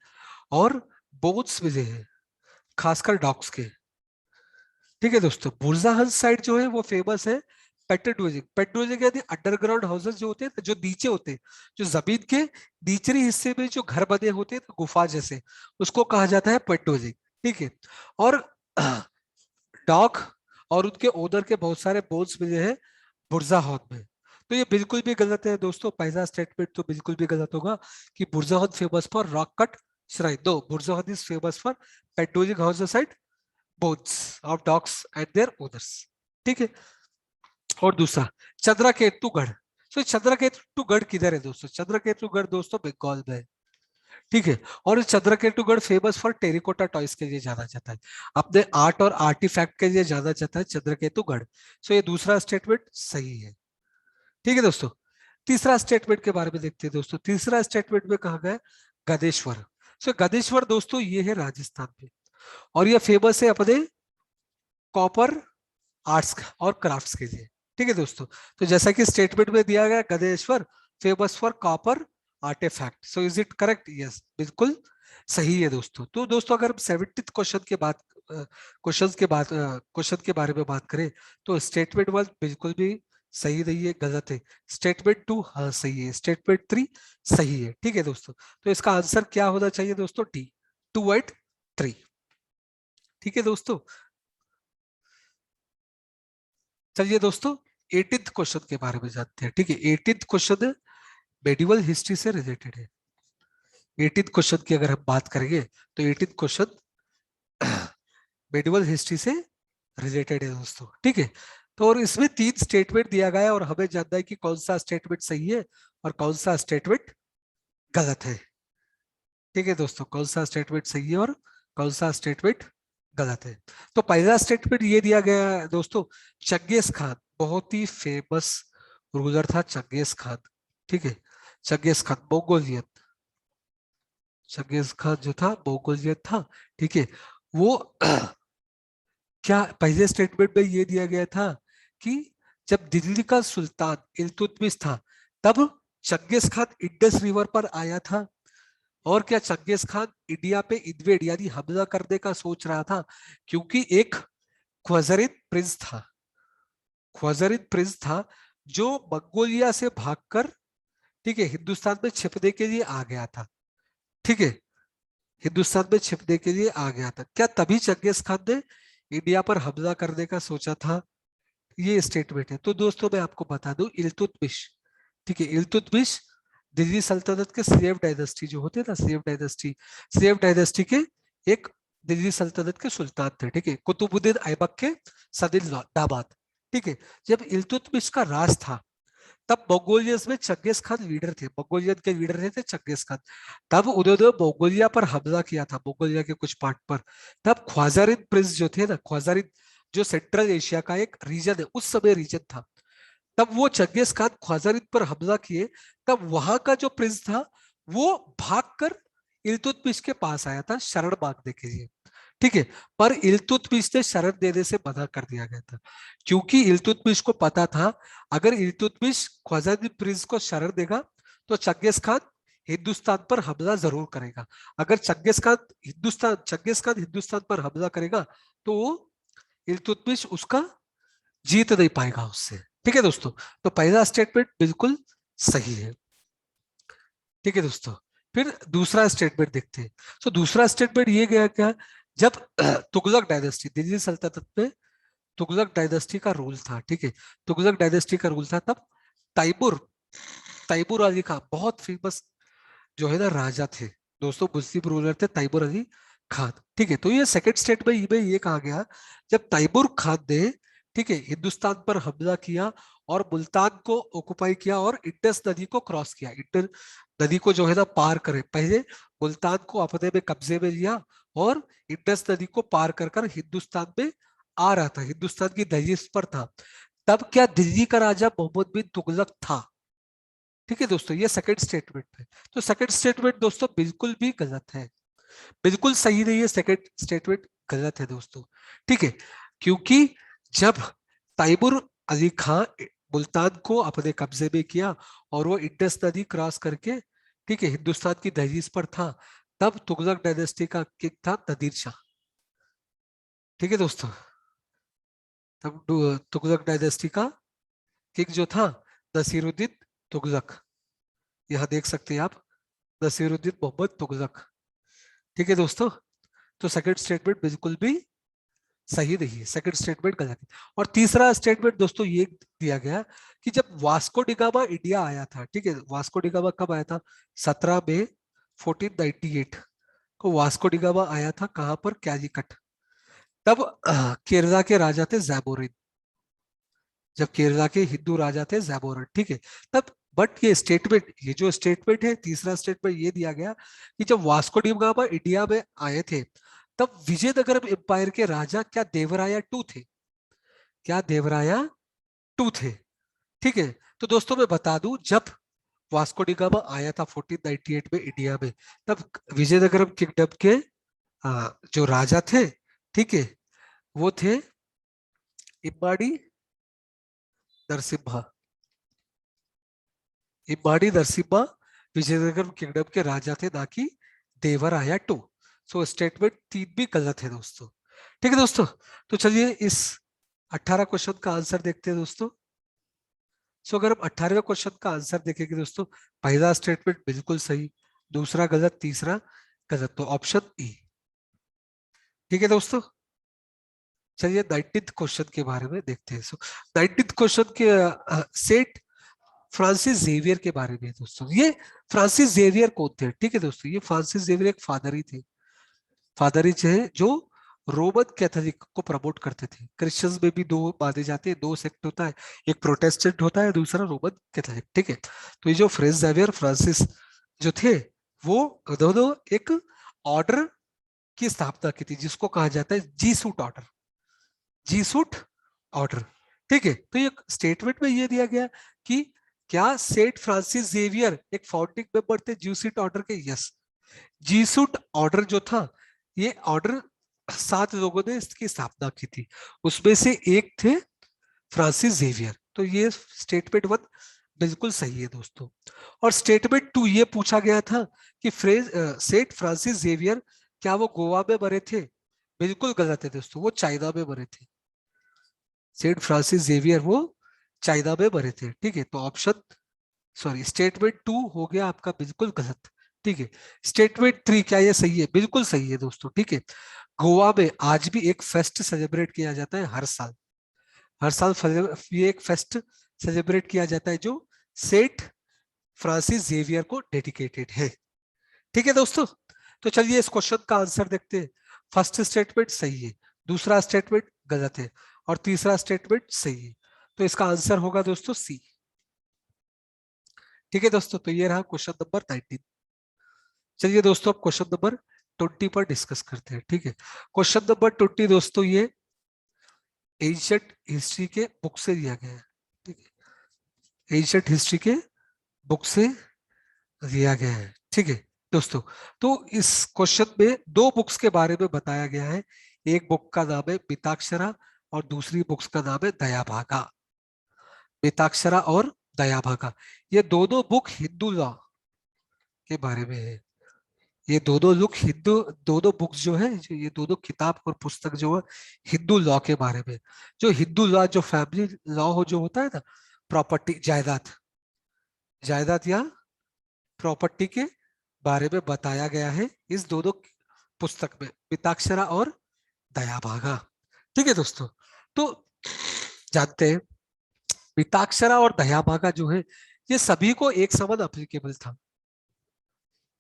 और बोट्स मिले हैं, खासकर डॉग्स के। ठीक है दोस्तों, बुर्जाहन साइड जो है वो फेमस है पेट ड्वेलिंग। पेट ड्वेलिंग यानी अंडरग्राउंड हाउसेस जो होते हैं, जो नीचे होते हैं, जो जमीन के निचले हिस्से में जो घर बने होते हैं गुफा जैसे, उसको कहा जाता है पेट ड्वेलिंग। ठीक है, और डॉग और उनके ओनर के बहुत सारे बोन्स मिले हैं बुर्जाहन में। तो ये बिल्कुल भी गलत है दोस्तों, पहला स्टेटमेंट तो बिल्कुल भी गलत होगा कि Burzahom famous for rock cut shrine. No, Burzahom is famous for pit dwelling houses and bones of dogs and their owners। ठीक है, और दूसरा चंद्रकेतुगढ़। तो चंद्रकेतुगढ़ किधर है दोस्तों? चंद्रकेतुगढ़ दोस्तों बंगाल में है। ठीक है, और चंद्रकेतुगढ़ फेमस फॉर टेरिकोटा टॉयज के लिए जाना जाता है, अपने आर्ट और आर्टिफैक्ट के लिए जाना जाता है चंद्रकेतुगढ़। सो ये दूसरा स्टेटमेंट सही है। ठीक है दोस्तों, तीसरा स्टेटमेंट के बारे में देखते हैं दोस्तों। तीसरा स्टेटमेंट में कहा गया गदेश्वर। सो गदेश्वर दोस्तों ये है राजस्थान में, और ये फेमस है अपने कॉपर आर्ट्स और क्राफ्ट्स के लिए। ठीक है दोस्तों, तो जैसा कि स्टेटमेंट में दिया गया Gadeshwar famous for copper artefact. So is it correct? Yes, बिल्कुल सही है दोस्तों। तो दोस्तों अगर हम 70th क्वेश्चन के बारे में बात करें तो स्टेटमेंट 1 बिल्कुल भी सही नहीं है, गलत है। स्टेटमेंट 2 हाँ सही है, स्टेटमेंट 3 सही है। ठीक है दोस्तों, तो इसका आंसर क्या होना चाहिए दोस्तों? D, 2 and 3। ठीक है दोस्तों, चलिए दोस्तों 18th क्वेश्चन के बारे में जानते हैं। ठीक है, 18th क्वेश्चन मेडिवल हिस्ट्री से रिलेटेड है। 18th क्वेश्चन की अगर हम बात करेंगे तो 18th क्वेश्चन मेडिवल हिस्ट्री से रिलेटेड है दोस्तों। ठीक है, तो और इसमें 3 स्टेटमेंट दिया गया है और हमें जानना है कि कौन सा स्टेटमेंट सही है और कौन सा स्टेटमेंट गलत है। ठीक है दोस्तों, कौन सा स्टेटमेंट सही है और कौन सा स्टेटमेंट गलत है। तो पहला स्टेटमेंट ये दिया गया है दोस्तों, चंगेज खान बहुत ही फेमस रूलर था चंगेज खान। ठीक है, Genghis Khan Mongolian, Genghis Khan जो था मंगोलियन था। ठीक है, वो क्या पहले स्टेटमेंट में ये दिया गया था कि जब दिल्ली का सुल्तान इल्तुतमिश था तब चंगेज खान इंडस रिवर पर आया था, और क्या चंगेज खान इंडिया पे इन्वेड यानी हमला करने का सोच रहा था, क्योंकि एक ख्वाजरिन प्रिंस था, ख्वाजरिन प्रिंस था जो मंगोलिया से भागकर, ठीक है, हिंदुस्तान में छिपने के लिए आ गया था। ठीक है, हिंदुस्तान में छिपने के लिए आ गया था, क्या तभी चंगेज खान ने इंडिया पर हमला करने का सोचा था? ये स्टेटमेंट है। तो दोस्तों मैं आपको बता दूं, इल्तुतमिश, ठीक है, इल्तुतमिश दिल्ली सल्तनत के स्लेव डायनेस्टी जो होते हैं ना, स्लेव डायनेस्टी के एक दिल्ली सल्तनत के सुल्तान थे। ठीक है, कुतुबुद्दीन ऐबक के सदिन दामाद। ठीक है, जब इल्तुतमिश का राज था तब मंगोलियंस में चंगेज खान लीडर थे, मंगोलियन के लीडर थे चंगेज खान। तब उन्होंने मंगोलिया पर हमला किया था, मंगोलिया के कुछ पार्ट पर। तब ख्वाजारिन प्रिंस जो थे ना, ख्वाजारिन जो सेंट्रल एशिया का एक रीजन है, उस समय रीजन था, तब वो चंगेज खान ख्वाजारिन पर हमला किए। तब वहां का जो प्रिंस था वो भागकर इल्तुतमिश के पास आया था शरण मांगने के लिए। ठीक है, पर इल्तुतमिश ने शरण देने से मना कर दिया गया था, क्योंकि इल्तुतमिश को पता था अगर इल्तुतमिश ख्वाजारिन प्रिंस को शरण देगा तो चंगेज खान हिंदुस्तान पर हमला जरूर करेगा। अगर चंगेज खान हिंदुस्तान पर हमला करेगा तो वो इल्तुतमिश उसका जीत नहीं पाएगा उससे। ठीक है दोस्तों, तो पहला स्टेटमेंट बिल्कुल सही है। ठीक है दोस्तों, फिर दूसरा स्टेटमेंट देखते हैं। तो दूसरा स्टेटमेंट ये गया क्या, जब तुगलक डायनेस्टी दिल्ली सल्तनत में तुगलक डायनेस्टी का रूल था। ठीक है, तुगलक डायनेस्टी का रूल था तब तैमूर तैमूर अली खान बहुत फेमस जो है ना राजा थे दोस्तों, मुस्लिम रूलर थे तैमूर अली खान। ठीक है, तो ये सेकंड स्टेट में ये कहा गया, जब तैमूर खान ने, ठीक है, हिंदुस्तान पर हमला किया और मुल्तान को ऑक्युपाई किया और इंडस नदी को क्रॉस किया, इंडस नदी को जो है ना पार करे, पहले मुल्तान को अपने में कब्जे में लिया और इंडस नदी को पार कर कर हिंदुस्तान में आ रहा था, हिंदुस्तान की दहलीज पर था। तब क्या दिल्ली का राजा मोहम्मद बिन तुगलक था? ठीक है दोस्तों, ये सेकंड स्टेटमेंट है। तो सेकंड स्टेटमेंट दोस्तों बिल्कुल भी गलत है, बिल्कुल सही नहीं है, सेकंड स्टेटमेंट गलत है दोस्तों। ठीक है, क्योंकि जब तैमूर अली खां मुल्तान को अपने कब्जे में किया और वो इंडस नदी क्रॉस करके, ठीक है, हिंदुस्तान की दहलीज पर था, तब तुगलक डायनेस्टी का किंग था नदीर शाह। ठीक है दोस्तों, तब तुगलक डायनेस्टी का किंग जो था नसीरुद्दीन तुगलक, यहाँ देख सकते हैं आप, नसीरुद्दीन मोहम्मद तुगलक। ठीक है दोस्तों, तो सेकंड स्टेटमेंट बिल्कुल भी सही नहीं है, सेकंड स्टेटमेंट गलत है। और तीसरा स्टेटमेंट दोस्तों ये दिया गया कि जब वास्को डिगामा इंडिया आया था, ठीक है, वास्को डिगामा कब आया था? 17 मई 1498 को वास्को डिगामा आया था। कहां पर? कैलीकट। तब केरला के राजा थे जैबोरिन, जब केरला के हिंदू राजा थे जैबोरिन, ठीक है। तब बट ये स्टेटमेंट, ये जो स्टेटमेंट है, तीसरा स्टेटमेंट ये दिया गया कि जब वास्को डिगामा इंडिया में आए थे, तब विजयनगरम एम्पायर के राजा क्या देवराया टू थे? क्या देवराया टू थे? ठीक है। तो दोस्तों मैं बता दूं, जब वास्को डिगामा आया था 1498 में इंडिया में, तब विजयनगरम किंगडम के जो राजा थे, ठीक है, वो थे इम्माड़ी नरसिम्हा। इम्माड़ी नरसिम्हा विजयनगरम किंगडम के राजा थे, ना कि देवराया टू। सो स्टेटमेंट 3 भी गलत है दोस्तों। ठीक है दोस्तों, तो चलिए इस 18 क्वेश्चन का आंसर देखते हैं दोस्तों। सो अगर हम 18वें क्वेश्चन का आंसर देखेंगे दोस्तों, पहला स्टेटमेंट बिल्कुल सही, दूसरा गलत, तीसरा गलत, तो ऑप्शन ई। ठीक है दोस्तों, चलिए 19th क्वेश्चन के बारे में देखते हैं। सो 19th क्वेश्चन के सेठ फ्रांसिस जेवियर के बारे में है दोस्तों। ये फ्रांसिस जेवियर कौन थे? ठीक है दोस्तों, ये फ्रांसिस जेवियर एक फादर ही थे, फादर ही थे, जो रोमन कैथोलिक को प्रमोट करते थे। क्रिश्चियंस में भी दो माने जाते हैं, दो सेक्ट होता है, एक प्रोटेस्टेंट होता है, दूसरा रोमन कैथोलिक। ठीक है, तो ये जो फ्रेंस जेवियर फ्रांसिस जो थे, वो दोनों एक ऑर्डर की स्थापना की थी, जिसको कहा जाता है जीसूट ऑर्डर, जीसूट ऑर्डर। ठीक है, तो ये स्टेटमेंट में ये दिया गया कि क्या सेंट फ्रांसिस जेवियर एक फाउंडिंग मेंबर थे जीसूट ऑर्डर के? यस। जीसूट ऑर्डर जो था, ये ऑर्डर 7 लोगों ने इसकी स्थापना की थी, उसमें से एक थे फ्रांसिस जेवियर। तो ये स्टेटमेंट 1 बिल्कुल सही है दोस्तों। और स्टेटमेंट 2 ये पूछा गया था कि सेंट फ्रांसिस जेवियर क्या वो गोवा में मरे थे? बिल्कुल गलत है दोस्तों, वो चाइना में मरे थे। सेंट फ्रांसिस जेवियर वो चाइना में मरे थे। ठीक है, तो ऑप्शन, सॉरी, स्टेटमेंट 2 हो गया आपका बिल्कुल गलत। ठीक है, स्टेटमेंट 3 क्या ये सही है? बिल्कुल सही है दोस्तों। ठीक है, गोवा में आज भी एक फेस्ट सेलिब्रेट किया जाता है हर साल, हर साल ये एक फेस्ट सेलिब्रेट किया जाता है जो सेंट फ्रांसिस जेवियर को डेडिकेटेड है। ठीक है दोस्तों, तो चलिए इस क्वेश्चन का आंसर देखते हैं। फर्स्ट स्टेटमेंट सही है, दूसरा स्टेटमेंट गलत है, और तीसरा स्टेटमेंट सही है। तो इसका आंसर होगा दोस्तों सी। ठीक है दोस्तों, तो ये रहा क्वेश्चन नंबर 19। चलिए दोस्तों अब क्वेश्चन नंबर 20 पर डिस्कस करते हैं। ठीक है, क्वेश्चन नंबर 20 दोस्तों ये एंशिएंट हिस्ट्री के बुक से दिया गया है। ठीक है, एंशिएंट हिस्ट्री के बुक से दिया गया है। ठीक है दोस्तों, तो इस क्वेश्चन में दो बुक्स के बारे में बताया गया है। एक बुक का नाम है मिताक्षरा और दूसरी बुक्स का नाम है दयाभागा। मिताक्षरा और दयाभागा, ये दोनों बुक हिंदू लॉ के बारे में है। ये दोनों बुक हिंदू, दोनों बुक्स जो है, जो ये दोनों किताब और पुस्तक जो है हिंदू लॉ के बारे में। जो हिंदू लॉ, जो फैमिली लॉ हो जो होता है ना, प्रॉपर्टी, जायदाद, जायदाद या प्रॉपर्टी के बारे में बताया गया है इस दोनों पुस्तक में, मिताक्षरा और दयाभागा। ठीक है दोस्तों, तो जानते हैं मिताक्षरा और दयाभागा जो है, ये सभी को एक समान अप्लीकेबल था,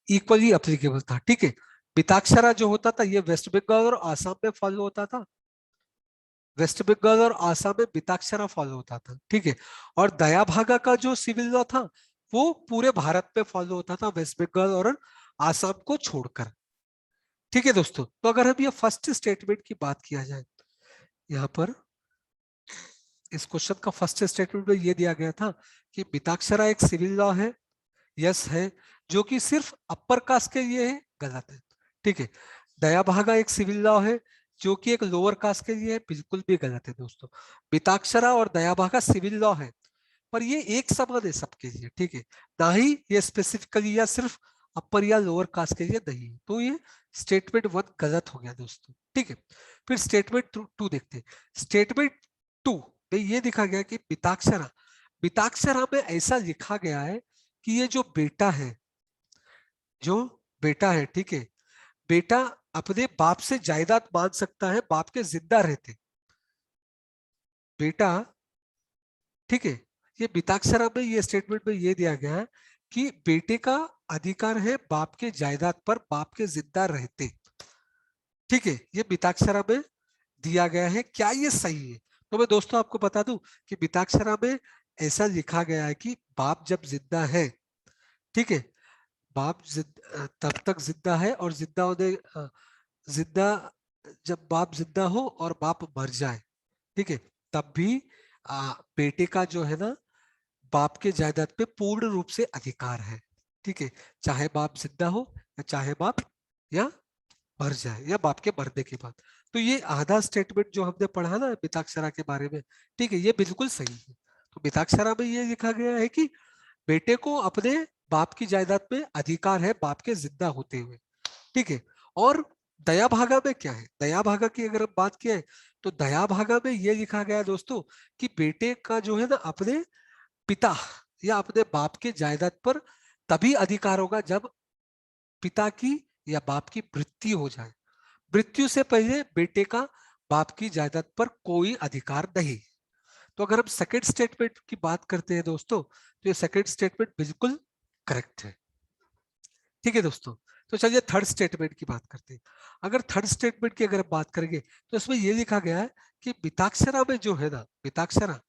इक्वली अप्लीकेबल था। ठीक है, मिताक्षरा जो होता था ये वेस्ट बंगाल और आसाम में फॉलो होता था, वेस्ट बंगाल और आसाम में मिताक्षरा फॉलो होता था। ठीक है, और दयाभागा का जो सिविल लॉ था वो पूरे भारत में फॉलो होता था, वेस्ट बंगाल और आसाम को छोड़कर। ठीक है दोस्तों, तो अगर हम ये फर्स्ट स्टेटमेंट की बात किया जाए यहाँ पर, इस क्वेश्चन का फर्स्ट स्टेटमेंट में ये दिया गया था कि मिताक्षरा एक सिविल लॉ है, यस है, जो कि सिर्फ अपर कास्ट के लिए है, गलत है। ठीक है। दयाभागा एक सिविल लॉ है जो कि एक लोअर कास्ट के लिए है, बिल्कुल भी गलत है दोस्तों। मिताक्षरा और दयाभागा सिविल लॉ है, पर ये एक समान है सबके लिए। ठीक है, ना ही ये स्पेसिफिकली या सिर्फ अपर या लोअर कास्ट के लिए नहीं है। तो ये स्टेटमेंट 1 गलत हो गया दोस्तों। ठीक है, फिर स्टेटमेंट 2 देखते हैं। स्टेटमेंट 2 में ये दिखा गया कि मिताक्षरा, मिताक्षरा में ऐसा लिखा गया है कि ये जो बेटा है, जो बेटा है, ठीक है, बेटा अपने बाप से जायदाद मांग सकता है बाप के जिंदा रहते। बेटा, ठीक है, ये मिताक्षरा में ये स्टेटमेंट में ये दिया गया है कि बेटे का अधिकार है बाप के जायदाद पर बाप के जिंदा रहते। ठीक है, ये मिताक्षरा में दिया गया है। क्या ये सही है? तो मैं दोस्तों आपको बता दूं कि मिताक्षरा में ऐसा लिखा गया है कि बाप जब जिंदा है, ठीक है, बाप तब तक जिंदा है, और जिंदा होने जिंदा, जब बाप जिंदा हो और बाप मर जाए, ठीक है, तब भी बेटे का जो है ना बाप के जायदाद पे पूर्ण रूप से अधिकार है। ठीक है, चाहे बाप जिंदा हो या चाहे बाप या मर जाए या बाप के मरने के बाद। तो ये आधा स्टेटमेंट जो हमने पढ़ा ना मिताक्षरा के बारे में, ठीक है, ये बिल्कुल सही है। तो मिताक्षरा में ये लिखा गया है कि बेटे को अपने बाप की जायदाद पे अधिकार है बाप के जिंदा होते हुए। ठीक है, और दया भागा में क्या है? दया भागा की अगर हम बात किए तो दया भागा में ये लिखा गया है दोस्तों कि बेटे का जो है ना अपने पिता या अपने बाप के जायदाद पर तभी अधिकार होगा जब पिता की या बाप की मृत्यु हो जाए। मृत्यु से पहले बेटे का बाप की जायदाद पर कोई अधिकार नहीं। तो अगर हम सेकंड स्टेटमेंट की बात करते हैं दोस्तों, तो ये सेकंड स्टेटमेंट बिल्कुल करेक्ट है। ठीक है दोस्तों, तो चलिए थर्ड स्टेटमेंट की बात करते हैं। अगर थर्ड स्टेटमेंट की अगर बात करेंगे तो इसमें यह लिखा गया है कि मिताक्षरा में जो है ना, मिताक्षरा,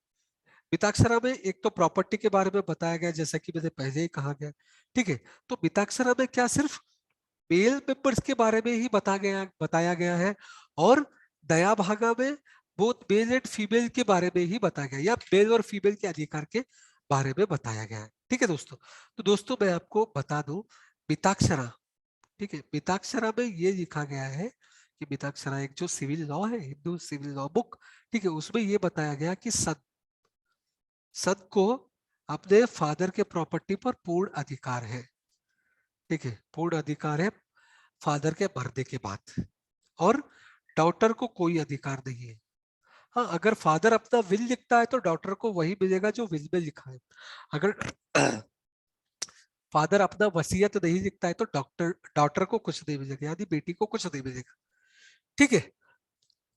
मिताक्षरा में एक तो प्रॉपर्टी के बारे में बताया गया जैसा कि मैंने पहले ही कहा गया। ठीक है, तो मिताक्षरा में क्या सिर्फ मेल मेंबर्स के बारे में ही बताया गया है, और दया भागा में बोथ मेल एंड फीमेल के बारे में ही बताया गया, या मेल और फीमेल के अधिकार के बारे में बताया गया है। ठीक है दोस्तों, तो दोस्तों मैं आपको बता दूं मिताक्षरा, ठीक है, मिताक्षरा में ये लिखा गया है कि मिताक्षरा एक जो सिविल लॉ है, हिंदू सिविल लॉ बुक, ठीक है, उसमें ये बताया गया कि सद को अपने फादर के प्रॉपर्टी पर पूर्ण अधिकार है। ठीक है, पूर्ण अधिकार है फादर के मरने के बाद, और डॉटर को कोई अधिकार नहीं है। हाँ, अगर फादर अपना विल लिखता है तो डॉटर को वही मिलेगा जो विल में लिखा है। अगर फादर अपना वसीयत नहीं लिखता है तो डॉटर को कुछ नहीं मिलेगा, यानी बेटी को कुछ नहीं मिलेगा। ठीक है,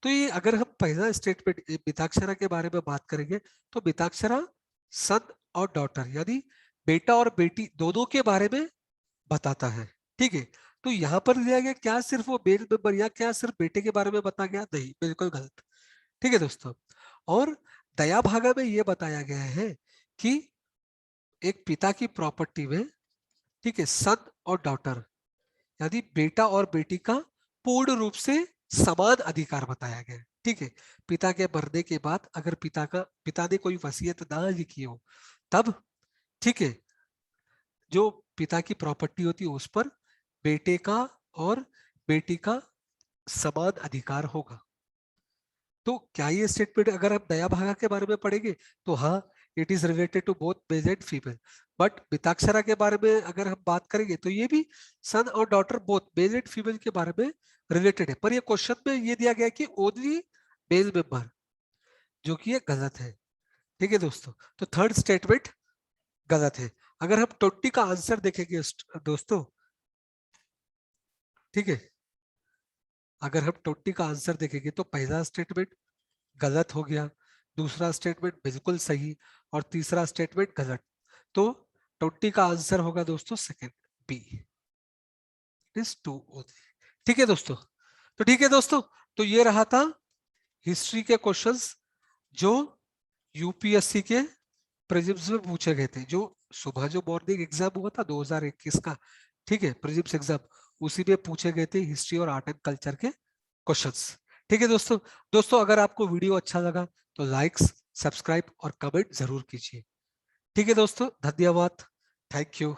तो ये अगर हम पहला स्टेटमेंट मिताक्षरा के बारे में बात करेंगे तो मिताक्षरा सन और डॉटर यानी बेटा और बेटी दोनों के बारे में बताता है। ठीक है, तो यहाँ पर दिया गया क्या सिर्फ वो मेल मेंबर या क्या सिर्फ बेटे के बारे में बताया गया? नहीं, बिल्कुल गलत। ठीक है दोस्तों, और दया भागा में ये बताया गया है कि एक पिता की प्रॉपर्टी में, ठीक है, सन और डॉटर यानी बेटा और बेटी का पूर्ण रूप से समान अधिकार बताया गया है। ठीक है, पिता के मरने के बाद अगर पिता ने कोई वसीयत ना लिखी हो तब, ठीक है, जो पिता की प्रॉपर्टी होती है उस पर बेटे का और बेटी का समान अधिकार होगा। तो क्या ये स्टेटमेंट अगर हम नया भागा के बारे में पढ़ेंगे तो हाँ, it is related to both male and female. But Mitakshara के बारे में अगर हम बात करेंगे तो ये भी सन और daughter both male and female के बारे में रिलेटेड है, पर ये क्वेश्चन में ये दिया गया कि ओनली मेल मेंबर, जो कि ये गलत है। ठीक है दोस्तों, तो थर्ड स्टेटमेंट गलत है। अगर हम 20 का आंसर देखेंगे दोस्तों, ठीक है, अगर हम 20 का आंसर देखेंगे तो पहला स्टेटमेंट गलत हो गया, दूसरा स्टेटमेंट बिल्कुल सही, और तीसरा स्टेटमेंट गलत। तो 20 का आंसर होगा दोस्तों सेकंड, बी, इज 2 ओनली। ठीक है दोस्तों, तो ठीक है दोस्तों, तो ये रहा था हिस्ट्री के क्वेश्चंस जो यूपीएससी के प्रीलिम्स में पूछे गए थे, जो सुबह जो मॉर्निंग एग्जाम हुआ था 2021 का, ठीक है, प्रीलिम्स एग्जाम, उसी में पूछे गए थे हिस्ट्री और आर्ट एंड कल्चर के क्वेश्चंस। ठीक है दोस्तों, अगर आपको वीडियो अच्छा लगा तो लाइक्स, सब्सक्राइब और कमेंट जरूर कीजिए। ठीक है दोस्तों, धन्यवाद, थैंक यू।